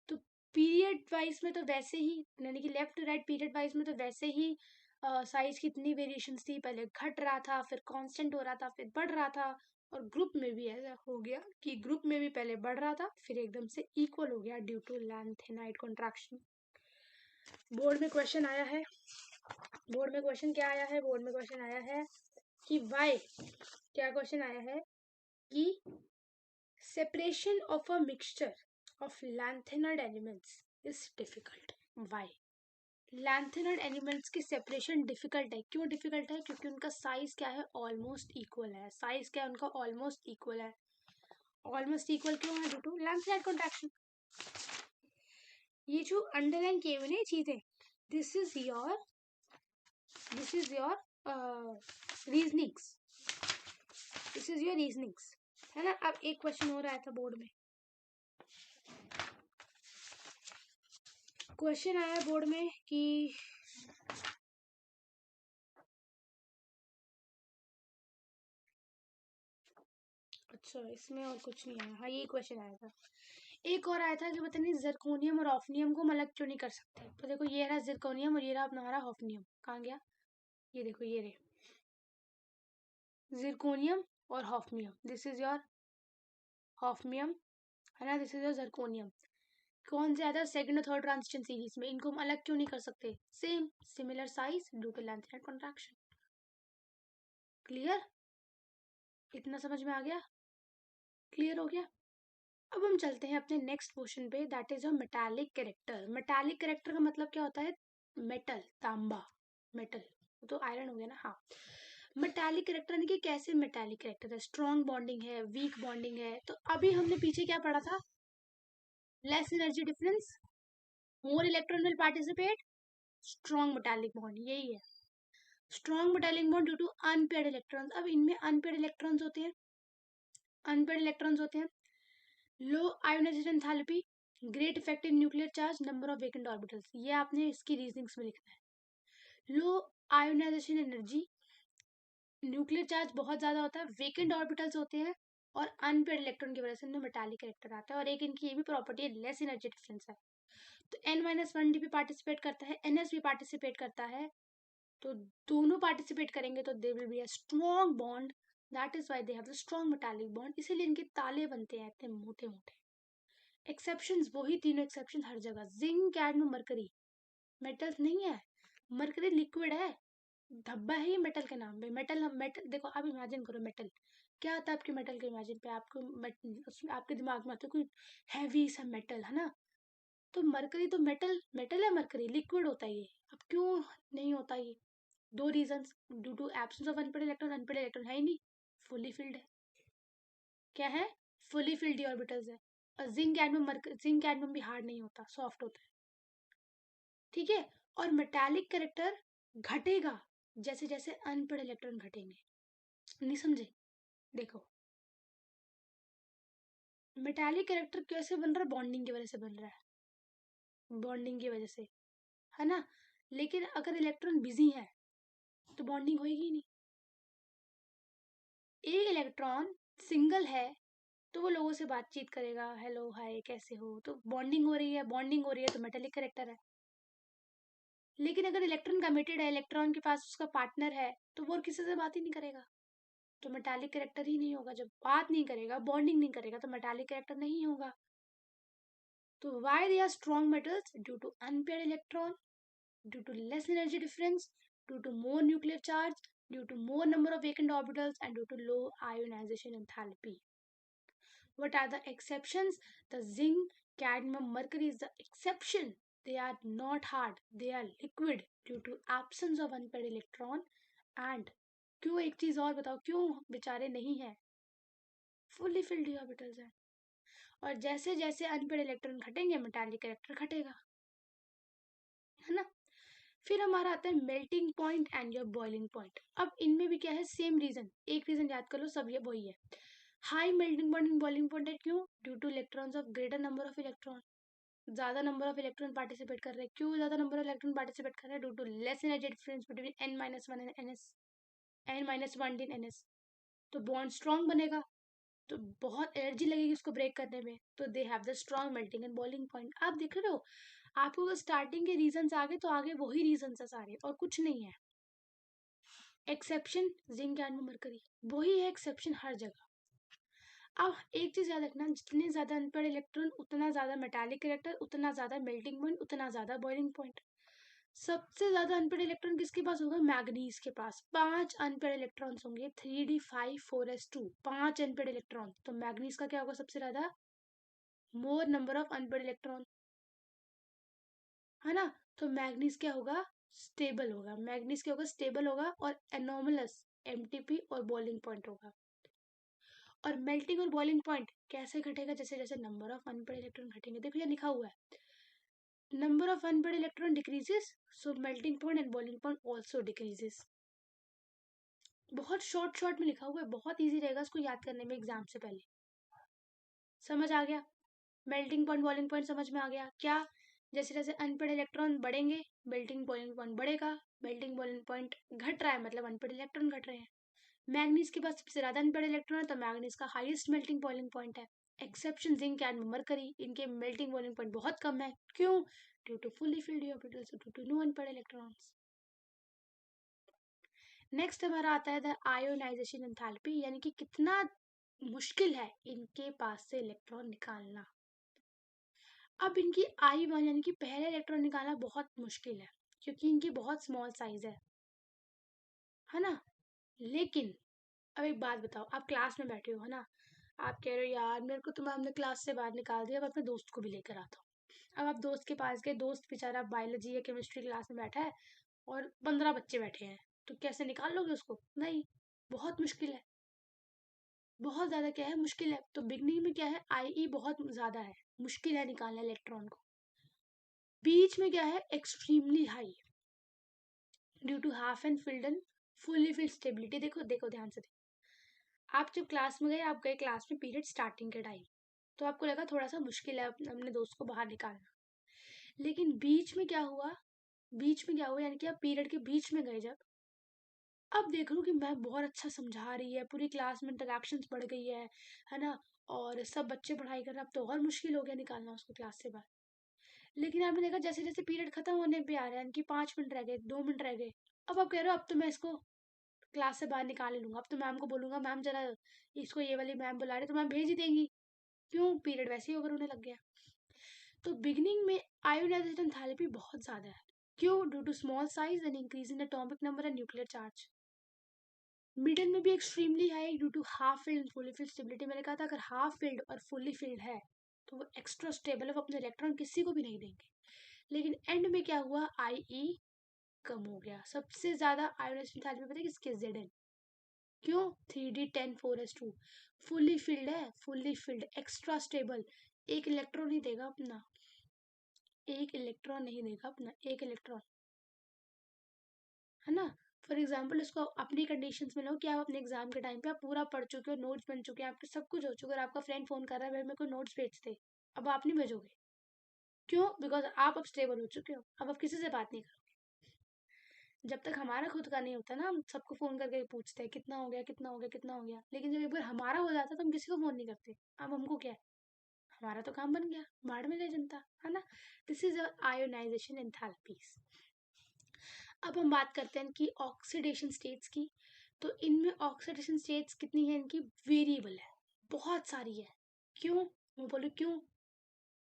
तो पीरियड वाइज में तो वैसे ही, यानी कि लेफ्ट राइट पीरियड वाइज में तो वैसे ही साइज की इतनी वेरिएशन थी, पहले घट रहा था, फिर कांस्टेंट हो रहा था, फिर बढ़ रहा था। और ग्रुप में भी ऐसा हो गया कि ग्रुप में भी पहले बढ़ रहा था, फिर एकदम से इक्वल हो गया due to lanthanide contraction. Board में क्वेश्चन आया है, बोर्ड में क्वेश्चन क्या आया है, बोर्ड में क्वेश्चन आया है कि वाई, क्या क्वेश्चन आया है कि separation of a mixture of lanthanide elements is difficult. Why? Lanthanide elements की सेपरेशन डिफिकल्ट है। क्यों डिफिकल्ट है? क्योंकि उनका साइज क्या है, ऑलमोस्ट इक्वल है। साइज क्या है उनका, ऑलमोस्ट इक्वल है। ऑलमोस्ट इक्वल क्यों है? Due to lanthanide contraction. ये जो अंडरलाइन किए हुए ना चीजें, this is your reasonings, this is your reasonings, है ना। अब एक क्वेश्चन हो रहा था बोर्ड में, क्वेश्चन आया बोर्ड में कि अच्छा इसमें और कुछ नहीं आया, हाँ ये क्वेश्चन आया था। एक और आया था कि पता नहीं जिरकोनियम और ऑफनियम को हम अलग क्यों नहीं कर सकते। तो देखो ये रहा जिरकोनियम और ये रहा अपना हॉफनियम, कहाँ गया, ये देखो ये रहे जिरकोनियम और hafnium, this is your hafnium, है ना, दिस इज योर जिरकोनियम। कौन से आता है सेकंड और थर्ड ट्रांजिशन सीरीज में, इनको हम अलग क्यों नहीं कर सकते, same similar size due to lanthanide contraction. Clear? इतना समझ में आ गया, क्लियर हो गया। अब हम चलते हैं अपने नेक्स्ट क्वेश्चन पे, that is a metallic character. Metallic character का मतलब क्या होता है, मेटल, तांबा, मेटल तो आयरन हो गया ना, हाँ। मेटालिक कैरेक्टर यानी कि कैसे मेटालिक कैरेक्टर है, स्ट्रॉन्ग बॉन्डिंग है, वीक बॉन्डिंग है। तो अभी हमने पीछे क्या पढ़ा था, less energy difference, more electron will participate, strong metallic bond, यही है strong metallic bond due to unpaired electrons. अब इनमें अनपेयर्ड इलेक्ट्रॉन्स होते हैं, अनपेयर्ड इलेक्ट्रॉन्स होते हैं, low ionisation enthalpy, great effective nuclear charge, number of vacant orbitals, ये आपने इसकी रीजनिंग्स में लिखना है। Low ionisation energy, nuclear charge बहुत ज्यादा होता है, वेकेंट ऑर्बिटल्स होते हैं, और अनपेयर्ड इलेक्ट्रॉन की वजह से इनमें मेटालिक कैरेक्टर आता है, और एक इनकी ये भी प्रॉपर्टी है, लेस एनर्जी डिफरेंस है। तो n-1 भी पार्टिसिपेट करता है, ns भी पार्टिसिपेट करता है, तो दोनों पार्टिसिपेट करेंगे तो they will be a strong bond, that is why they have the strong metallic bond, इसीलिए इनके ताले बनते हैं इतने मोटे मोटे। एक्सेप्शंस वही तीनों एक्सेप्शन हर जगह, जिंक, कैडमियम, मरकरी मेटल्स नहीं है, मरकरी लिक्विड है, धब्बा है ये मेटल के नाम पे। मेटल, मेटल देखो आप इमेजिन करो, मेटल क्या आता है आपके मेटल के इमेजिन पे, आपको उसमें आपके दिमाग में आता है कोई हैवी सा मेटल, है ना, तो मरकरी तो मेटल, मेटल है मरकरी, लिक्विड होता है ये। अब क्यों नहीं होता ये, दो reasons, due to absence of unpaired electron, unpaired electron है ही नहीं, फुली फिल्ड है, क्या है, फुली फिल्ड डी ऑर्बिटल्स है। और जिंक कैडमियम, जिंक कैडमियम भी हार्ड नहीं होता, सॉफ्ट होता है, ठीक है। और मेटालिक कैरेक्टर घटेगा जैसे जैसे अनपेयर्ड इलेक्ट्रॉन घटेंगे, नहीं समझे, देखो मेटालिक कैरेक्टर कैसे बन रहा है, बॉन्डिंग की वजह से बन रहा है, बॉन्डिंग की वजह से, है ना, लेकिन अगर इलेक्ट्रॉन बिजी है तो बॉन्डिंग होगी ही नहीं। एक इलेक्ट्रॉन सिंगल है तो वो लोगों से बातचीत करेगा, हेलो हाय कैसे हो, तो बॉन्डिंग हो रही है, बॉन्डिंग हो रही है तो मेटालिक कैरेक्टर है। लेकिन अगर इलेक्ट्रॉन कमिटेड है, इलेक्ट्रॉन के पास उसका पार्टनर है, तो वो और किसी से बात ही नहीं करेगा, तो मेटालिक कैरेक्टर ही नहीं होगा। जब बात नहीं करेगा, बॉन्डिंग नहीं करेगा, तो मेटालिक कैरेक्टर नहीं होगा। तो why they are strong metals, due to unpaired electron, due to less energy difference, due to more nuclear charge, due to more number of vacant orbitals, and due to low ionization enthalpy. What are the exceptions? The zinc, cadmium, mercury is the exception. They are not hard, they are liquid due to absence of unpaired electron. And क्यों, एक चीज और बताओ, क्यों बेचारे नहीं है, fully filled orbitals है, और जैसे जैसे अनपेड इलेक्ट्रॉन घटेंगे मेटालिक इलेक्ट्रॉन घटेगा, है ना। फिर हमारा आता है melting point and your boiling point. अब इनमें भी क्या है, सेम रीजन, एक रीजन याद कर लो, सब ये वही है, high melting point and boiling point है, क्यों, due two electrons of greater number of electron, ज्यादा नंबर ऑफ इलेक्ट्रॉन पार्टिसिपेट कर रहे हैं, क्यों ज्यादा नंबर ऑफ इलेक्ट्रॉन पार्टिसिपेट कर रहे हैं, due to less energy difference between n-1 and ns, n-1 in ns, तो बॉन्ड स्ट्रॉन्ग बनेगा, तो बहुत एनर्जी लगेगी उसको ब्रेक करने में, तो दे have the strong melting and boiling point. आप देख रहे हो, आपको अगर स्टार्टिंग के रीजन आगे तो आगे वही रीजन है सारे, और कुछ नहीं है। एक्सेप्शन जिंक एंड मरकरी, वही है एक्सेप्शन हर जगह। अब एक चीज याद रखना, जितने ज्यादा अनपेयर्ड इलेक्ट्रॉन उतना ज्यादा मेटालिक कैरेक्टर, उतना ज्यादा मेल्टिंग पॉइंट, उतना ज्यादा बॉइलिंग पॉइंट। सबसे ज्यादा अनपेयर्ड इलेक्ट्रॉन किसके पास होगा, मैग्नीज के पास, 5 अनपेयर्ड इलेक्ट्रॉन्स होंगे, 3d5 4s2, 5 अनपेयर्ड इलेक्ट्रॉन, तो मैग्नीज का क्या होगा सबसे ज्यादा, मोर नंबर ऑफ अनपेयर्ड इलेक्ट्रॉन, है ना। तो मैग्नीज क्या होगा, स्टेबल होगा, मैग्नीज क्या होगा, स्टेबल होगा, और एनोमलस एमटीपी और बॉइलिंग पॉइंट होगा। और मेल्टिंग और बॉइलिंग पॉइंट कैसे घटेगा, जैसे जैसे नंबर ऑफ अनपेयर्ड इलेक्ट्रॉन घटेंगे, देखो ये लिखा हुआ है, number of unpaired electron decreases, so melting point and boiling point also decreases. बहुत शॉर्ट शॉर्ट में लिखा हुआ है, बहुत इजी रहेगा इसको याद करने में एग्जाम से पहले, समझ आ गया, मेल्टिंग पॉइंट बॉइलिंग पॉइंट समझ में आ गया क्या, जैसे जैसे अनपेयर्ड इलेक्ट्रॉन बढ़ेंगे मेल्टिंग बॉइलिंग पॉइंट बढ़ेगा, मेल्टिंग बॉइलिंग पॉइंट घट रहा है मतलब अनपेयर्ड इलेक्ट्रॉन घट रहे हैं। मैग्नीज के पास सबसे ज्यादा अनपेयर्ड इलेक्ट्रॉन है, तो मैग्नीज का हाईएस्ट मेल्टिंग बॉइलिंग पॉइंट है। एक्सेप्शन जिंक एंड मरकरी, इनके मेल्टिंग बॉइलिंग पॉइंट बहुत कम है, क्यों, due to fully filled orbitals, due to no unpaired electrons. Next हमारा आता है द आयोनाइजेशन एंथैल्पी, यानी कि कितना मुश्किल है इनके पास से इलेक्ट्रॉन निकालना। अब इनकी I1 यानी कि पहले इलेक्ट्रॉन निकालना बहुत मुश्किल है, क्योंकि इनकी बहुत स्मॉल साइज है ना। लेकिन अब एक बात बताओ, आप क्लास में बैठे हो, है ना, आप कह रहे हो यार मेरे को तो मैम ने क्लास से बाहर निकाल दिया, अब अपने दोस्त को भी लेकर आता हूँ। अब आप दोस्त के पास गए, दोस्त बेचारा बायोलॉजी या केमिस्ट्री क्लास में बैठा है, और 15 बच्चे बैठे हैं, तो कैसे निकाल लोगे उसको, नहीं, बहुत मुश्किल है। बहुत ज्यादा क्या है, मुश्किल है। तो बिगनिंग में क्या है, IE बहुत ज्यादा है, मुश्किल है निकालना इलेक्ट्रॉन को। बीच में क्या है, extremely high due to half and filled and fully filled stability. देखो देखो ध्यान से देखो, आप जब क्लास में गए, आप गए क्लास में पीरियड स्टार्टिंग के टाइम, तो आपको लगा थोड़ा सा मुश्किल है अपने दोस्त को बाहर निकालना। लेकिन बीच में क्या हुआ, बीच में क्या हुआ, यानी कि आप पीरियड के बीच में गए जब, अब देख लो कि मैम बहुत अच्छा समझा रही है, पूरी क्लास में इंटरेक्शंस बढ़ गई है ना, और सब बच्चे पढ़ाई कर रहे हैं, अब तो और मुश्किल हो गया निकालना उसको क्लास से बाहर। लेकिन आपने देखा जैसे जैसे पीरियड खत्म होने पे आ रहा है, इनकी 5 मिनट रह गए, 2 मिनट रह गए, अब आप कह रहे हो अब तो मैं इसको क्लास से बाहर निकाल ही लूंगा, अब तो मैम को बोलूंगा मैम जरा इसको ये वाली मैम बुला रहे, तो मैम भेज ही देंगी, क्यों, पीरियड वैसे ही ओवर होने लग गया। तो बिगिनिंग में आयोनाइजेशन एंथैल्पी बहुत ज्यादा है, क्यों, due to small size and increase in atomic number and nuclear charge. Middle में भी extremely high due to half filled fully filled stability. मैंने कहा था अगर हाफ फिल्ड और फुली फिल्ड है तो वो एक्स्ट्रा स्टेबल है, वो अपने इलेक्ट्रॉन किसी को भी नहीं देंगे। लेकिन एंड में क्या हुआ, IE कम हो गया। सबसे ज्यादा आयोनाइजेशन एंथैल्पी पता है किसके, Zn। क्यों, 3D10 4s2 फुली फिल्ड है, फुल्ली फिल्ड एक्स्ट्रा स्टेबल, एक इलेक्ट्रॉन नहीं देगा अपना, एक इलेक्ट्रॉन नहीं देगा अपना, एक इलेक्ट्रॉन, है ना। फॉर एग्जाम्पल इसको अपनी कंडीशंस में लो कि आप अपने एग्जाम के टाइम पे आप पूरा पढ़ चुके हो, नोट्स बन चुके हैं आपके, सब कुछ हो चुका है, और आपका फ्रेंड फोन कर रहा है भाई मेरे को नोट्स भेज दे, अब आप नहीं भेजोगे, क्यों, बिकॉज आप अब स्टेबल हो चुके हो, अब आप किसी से बात नहीं करोगे। जब तक हमारा खुद का नहीं होता ना, हम सबको फोन करके पूछते हैं कितना हो गया, कितना हो गया, कितना हो गया, लेकिन जब एक बार हमारा हो जाता है तो हम किसी को फोन नहीं करते। अब हमको क्या है, हमारा तो काम बन गया, बाढ़ में गई जनता, है ना। This is ionization enthalpies. अब हम बात करते हैं इनकी ऑक्सीडेशन स्टेट्स की। तो इनमें ऑक्सीडेशन स्टेट्स कितनी है इनकी, वेरिएबल है, बहुत सारी है। क्यों, मैं बोलूँ क्यों,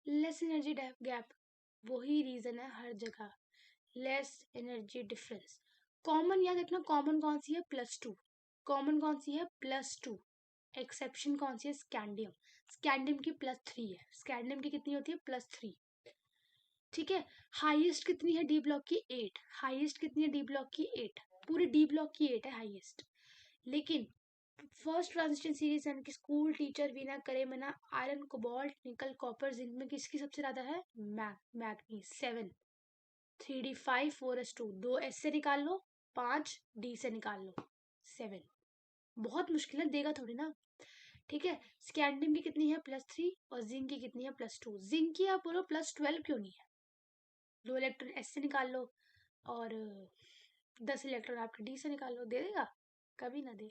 लेस एनर्जी गैप, वही रीजन है हर जगह, लेस एनर्जी डिफरेंस। कॉमन याद रखना, कॉमन कौन सी है, +2, कॉमन कौन सी है, +2, एक्सेप्शन कौन सी है, स्कैंडियम, स्कैंडियम की +3 है, स्कैंडियम की कितनी होती है, +3, ठीक है। हाईएस्ट कितनी है डी ब्लॉक की, 8, हाईएस्ट कितनी है डी ब्लॉक की, 8, पूरे डी ब्लॉक की 8 है हाईएस्ट। लेकिन फर्स्ट ट्रांजिशन सीरीज यानी कि स्कूल टीचर वीना करे मना, iron cobalt nickel copper zinc में किसकी सबसे ज्यादा है, मैग्नीज 7, 3D5 4s2, 2s से निकाल लो, 5D से निकाल लो, 7, बहुत मुश्किल है, देगा थोड़ी ना, ठीक है। स्कैंडियम की कितनी है, +3, और जिंक की कितनी है, +2, जिंक की आप बोलो +12 क्यों नहीं है, 2 इलेक्ट्रॉन S से निकाल लो, और 10 इलेक्ट्रॉन आपके D से निकाल लो, दे देगा, कभी ना दे,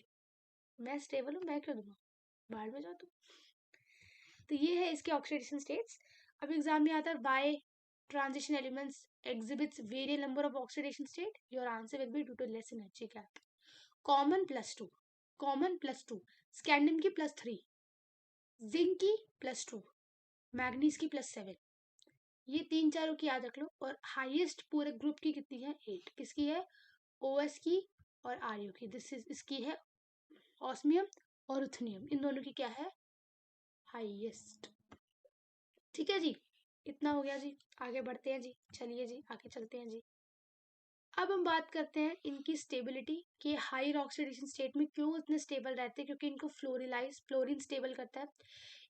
मैं स्टेबल हूँ, मैं क्यों दूंगा, बाहर में जाओ तुम। तो ये है इसके ऑक्सीडेशन स्टेट्स। अब एग्जाम में आता है वाई ट्रांजिशन एलिमेंट्स एग्जिबिट्स वेरियल number of oxidation state, your answer will be due to less energy gap. Common +2, common +2, scandium की +3, जिंक की +2, मैग्नीज की +7, ये 3 4 की याद रख लो। और हाईएस्ट पूरे ग्रुप की कितनी है, 8, किसकी है, OS की और RU की, दिस इज इसकी है ऑस्मियम और रुथनियम, इन दोनों की क्या है, हाईएस्ट, ठीक है जी। इतना हो गया जी, आगे बढ़ते हैं जी, चलिए जी आगे चलते हैं जी। अब हम बात करते हैं इनकी स्टेबिलिटी, कि हाई ऑक्सीडेशन स्टेट में क्यों इतने स्टेबल रहते हैं, क्योंकि इनको फ्लोरीन स्टेबल करता है,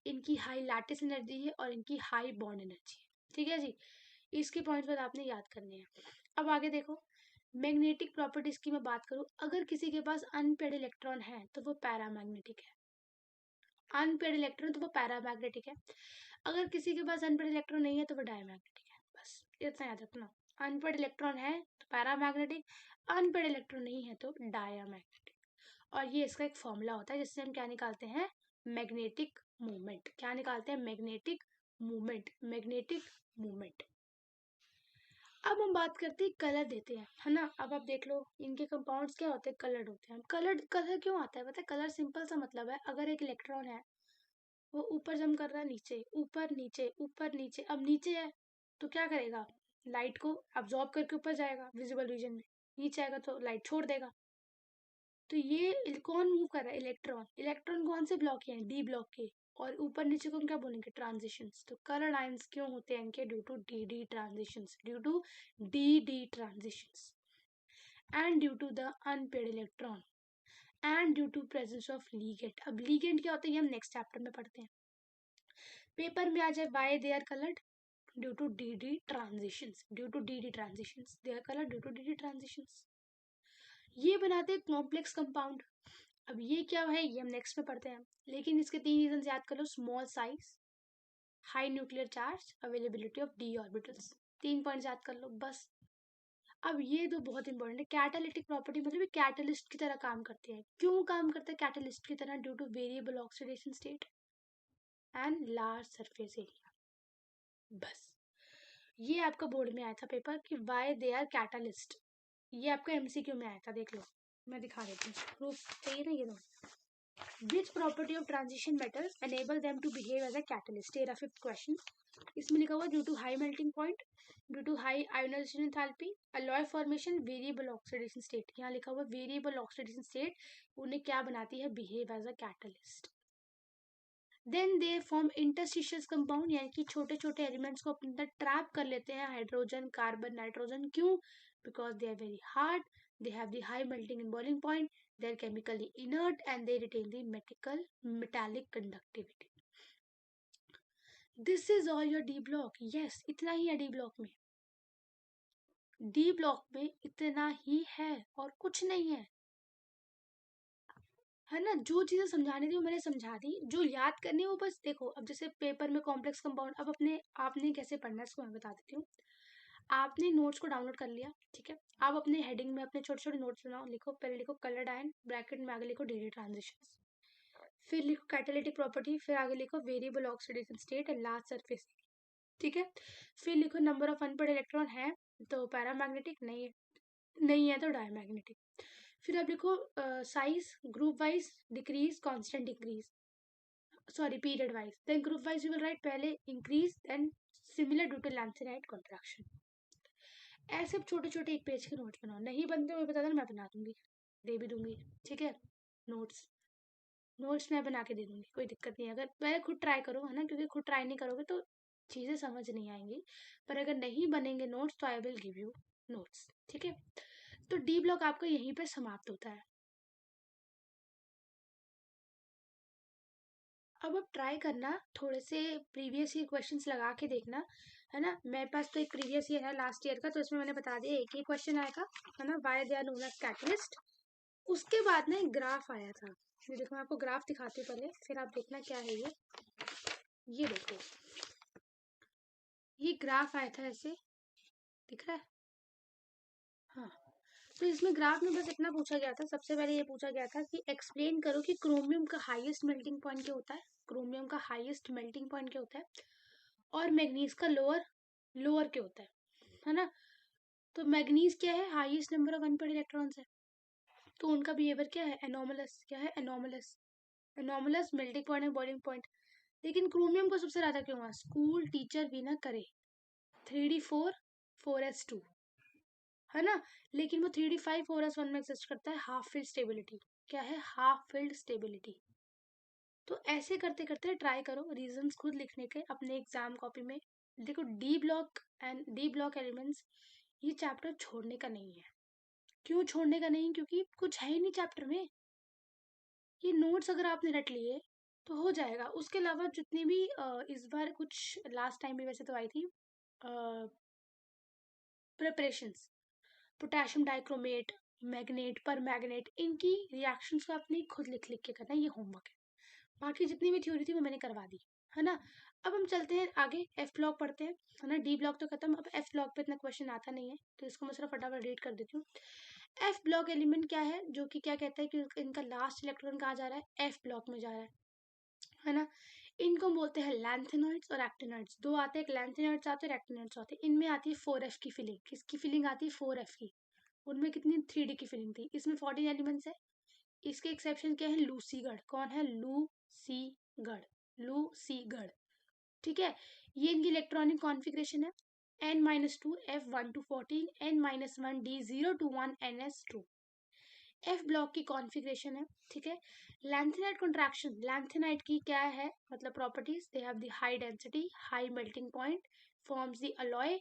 इनकी हाई लैटिस एनर्जी है और इनकी हाई बॉन्ड एनर्जी है, ठीक है जी। इसके पॉइंट्स पर आपने याद करने हैं। अब आगे देखो, मैग्नेटिक प्रॉपर्टीज की मैं बात करूं, अगर किसी के पास अनपेड इलेक्ट्रॉन है तो वो पैरामैग्नेटिक है, अनपेड इलेक्ट्रॉन तो वो पैरामैग्नेटिक है, अगर किसी के पास अनपेड इलेक्ट्रॉन नहीं है तो वो डायमैग्नेटिक है, बस इतना याद रखना। अनपेड इलेक्ट्रॉन है तो पैरामैग्नेटिक, अनपेड इलेक्ट्रॉन नहीं है तो डायमैग्नेटिक। और ये इसका एक फॉर्मूला होता है जिससे हम क्या निकालते हैं, मैग्नेटिक मूवमेंट, क्या निकालते हैं, मैग्नेटिक मूवमेंट, मैग्नेटिक मूवमेंट। अब हम बात करते हैं कलर देते हैं, है ना। अब आप देख लो इनके कंपाउंड्स क्या होते हैं, कलर्ड होते हैं। कलर्ड कलर क्यों आता है पता है, कलर सिंपल सा मतलब है, अगर एक इलेक्ट्रॉन है वो ऊपर जम कर रहा है, नीचे ऊपर नीचे ऊपर नीचे, अब नीचे है तो क्या करेगा, लाइट को अब्जॉर्ब करके ऊपर जाएगा विजिबल रीजन में, नीचे आएगा तो लाइट छोड़ देगा। तो ये कौन मूव कर रहा है, इलेक्ट्रॉन, इलेक्ट्रॉन कौन से ब्लॉक के हैं, डी ब्लॉक के, और ऊपर नीचे को हम क्या बोलेंगे, ट्रांजिशंस। तो कलर आयंस क्यों होते हैं इनके, due to D D transitions, due to D D transitions and due to the unpaired electron and due to presence of ligand. अब लीगेंट क्या होता है ये हम नेक्स्ट चैप्टर में पढ़ते हैं। पेपर में आ जाए why they are coloured due to D transitions, due to D transitions, they are coloured due to D transitions. ये बनाते हैं कॉम्प्लेक्स कंपाउंड। अब ये क्या है ये हम नेक्स्ट में पढ़ते हैं, लेकिन इसके 3 रीजन याद कर लो, small size, high nuclear charge, availability of d orbitals. 3 points याद कर लो बस। अब ये तो बहुत इंपॉर्टेंट है, कैटालिटिक प्रॉपर्टी मतलब ये कैटलिस्ट की तरह काम करते हैं। क्यों काम करते हैं कैटलिस्ट की तरह? Due two variable oxidation state and large surface area. बस ये आपका बोर्ड में आया था पेपर कि वाई दे आर कैटालिस्ट। ये आपका एमसीक्यू में आया था, देख लो मैं दिखा देती हूँ, प्रूफ चाहिए ना ये दो। Which property of transition metals enable them to behave as a catalyst? तेरा 5th क्वेश्चन। इसमें लिखा हुआ due to high melting point, due to high ionization enthalpy, alloy formation, variable oxidation state. यहाँ लिखा हुआ वेरिएबल ऑक्सीडेशन स्टेट उन्हें क्या बनाती है? Behave as a catalyst. Then they form interstitial compound, यानी कि छोटे छोटे एलिमेंट्स को अपने अंदर ट्रैप कर लेते हैं, हाइड्रोजन, कार्बन, नाइट्रोजन। क्यों? Because they are very hard, they have the high melting and boiling point, they are chemically inert and they retain the metallic conductivity. This is all your D block. Yes, इतना ही है D block में। D block में इतना ही है और कुछ नहीं है ना। जो चीजें समझानी थी वो मैंने समझा दी, जो याद करनी है वो बस देखो। अब जैसे पेपर में कॉम्प्लेक्स कंपाउंड, अब अपने आपने कैसे पढ़ना है इसको मैं बता देती हूँ। आपने नोट्स को डाउनलोड कर लिया, ठीक है। आप अपने हेडिंग में अपने छोटे छोटे नोट्स बनाओ, लिखो, पहले लिखो कलर्ड आयन, ब्रैकेट में आगे लिखो डी ट्रांजिशंस, फिर लिखो कैटालिटिक प्रॉपर्टी, फिर आगे लिखो variable oxidation state and large surface, ठीक है। फिर लिखो नंबर ऑफ अनपेड इलेक्ट्रॉन है तो पैरामैग्नेटिक, नहीं है, नहीं है तो डायमैग्नेटिक। फिर आप लिखो size group wise decrease, constant increase, sorry period wise. Then group wise you will write पहले increase then similar due to lanthanide contraction. ऐसे छोटे छोटे एक पेज के नोट्स बनाओ, नहीं बनते हुए बता देना, मैं बना दूंगी, दे भी दूंगी, ठीक है। नोट्स नोट्स मैं बना के दे दूंगी, कोई दिक्कत नहीं है। अगर पहले खुद ट्राई करो, है ना, क्योंकि खुद ट्राई नहीं करोगे तो चीज़ें समझ नहीं आएंगी। पर अगर नहीं बनेंगे नोट्स तो I will give you notes, ठीक है। तो डी ब्लॉक आपका यहीं पे समाप्त होता है। अब ट्राई करना, थोड़े से प्रीवियस ईयर क्वेश्चंस लगा के देखना, है ना। मेरे पास तो एक प्रीवियस ईयर है लास्ट ईयर का, तो इसमें मैंने बता दिया एक ही क्वेश्चन आएगा, है ना, why they are known as catalyst. उसके बाद ना एक ग्राफ आया था, ये देखो मैं आपको ग्राफ दिखाती हूँ पहले, फिर आप देखना क्या है ये देखो ये ग्राफ आया था, ऐसे दिख रहा है, हाँ। तो इसमें ग्राफ में बस इतना पूछा गया था, सबसे पहले ये पूछा गया था कि एक्सप्लेन करो कि क्रोमियम का हाईएस्ट मेल्टिंग पॉइंट क्या होता है, क्रोमियम का हाईएस्ट मेल्टिंग पॉइंट क्या होता है, और मैग्नीज का लोअर लोअर क्या होता है ना। तो मैग्नीज क्या है? Highest number of unpaired electrons है, तो उनका बिहेवियर क्या है? एनोमलस। क्या है? एनोमलस। एनोमलस मेल्टिंग पॉइंट है, बॉइलिंग पॉइंट। लेकिन क्रोमियम को सबसे ज्यादा क्यों हुआ? स्कूल टीचर भी ना करे, 3d4 4s2, है ना। लेकिन वो 3d5 4s1 में एग्जिस्ट करता है, हाफ फील्ड स्टेबिलिटी। क्या है? Half field stability. तो ऐसे करते करते ट्राई करो रीजंस खुद लिखने के अपने एग्जाम कॉपी में। देखो D block and D block elements, ये चैप्टर छोड़ने का नहीं है। क्यों छोड़ने का नहीं? क्योंकि कुछ है ही नहीं चैप्टर में। ये नोट्स अगर आपने रट लिए तो हो जाएगा। उसके अलावा जितनी भी इस बार कुछ लास्ट टाइम भी वैसे तो आई थी प्रिपरेशंस, पोटेशियम डाइक्रोमेट, मैग्नेट, पर मैग्नेट, इनकी रिएक्शंस को आपने खुद लिख लिख के करना, ये होमवर्क है। बाकी जितनी भी थ्योरी थी वो मैंने करवा दी, है ना। अब हम चलते हैं आगे, एफ ब्लॉक पढ़ते हैं, है ना। डी ब्लॉक तो खत्म, अब एफ ब्लॉक पे इतना क्वेश्चन आता नहीं है तो इसको मैं सिर्फ फटाफट रीड कर देती हूँ। एफ ब्लॉक एलिमेंट क्या है? जो कि क्या कहता है कि इनका लास्ट इलेक्ट्रॉन कहाँ जा रहा है? एफ ब्लॉक में जा रहा है ना। इनको बोलते हैं लैंथेनॉइड्स और एक्टिनॉइड्स। दो आते हैं, एक लैंथेनॉइड्स आते हैं और एक्टिनॉइड्स आते हैं। इनमें आती है 4f की फिलिंग। किसकी फिलिंग आती है? 4f की। उनमें कितनी? 3d की फिलिंग थी। इसमें 14 एलिमेंट्स है। इसके एक्सेप्शन क्या है? लूसीगढ़। कौन है? लूसीगढ़। लूसीगढ़, ठीक है। ये इनकी इलेक्ट्रॉनिक कॉन्फ़िगरेशन है, n-2 f1 to 14 n-1 d0 to 1 ns2। F block की कॉन्फ़िगरेशन है, ठीक है। लैंथेनाइट कॉन्ट्रैक्शन, लैंथेनाइट की क्या है मतलब properties? They have the high density, high melting point, forms the alloy,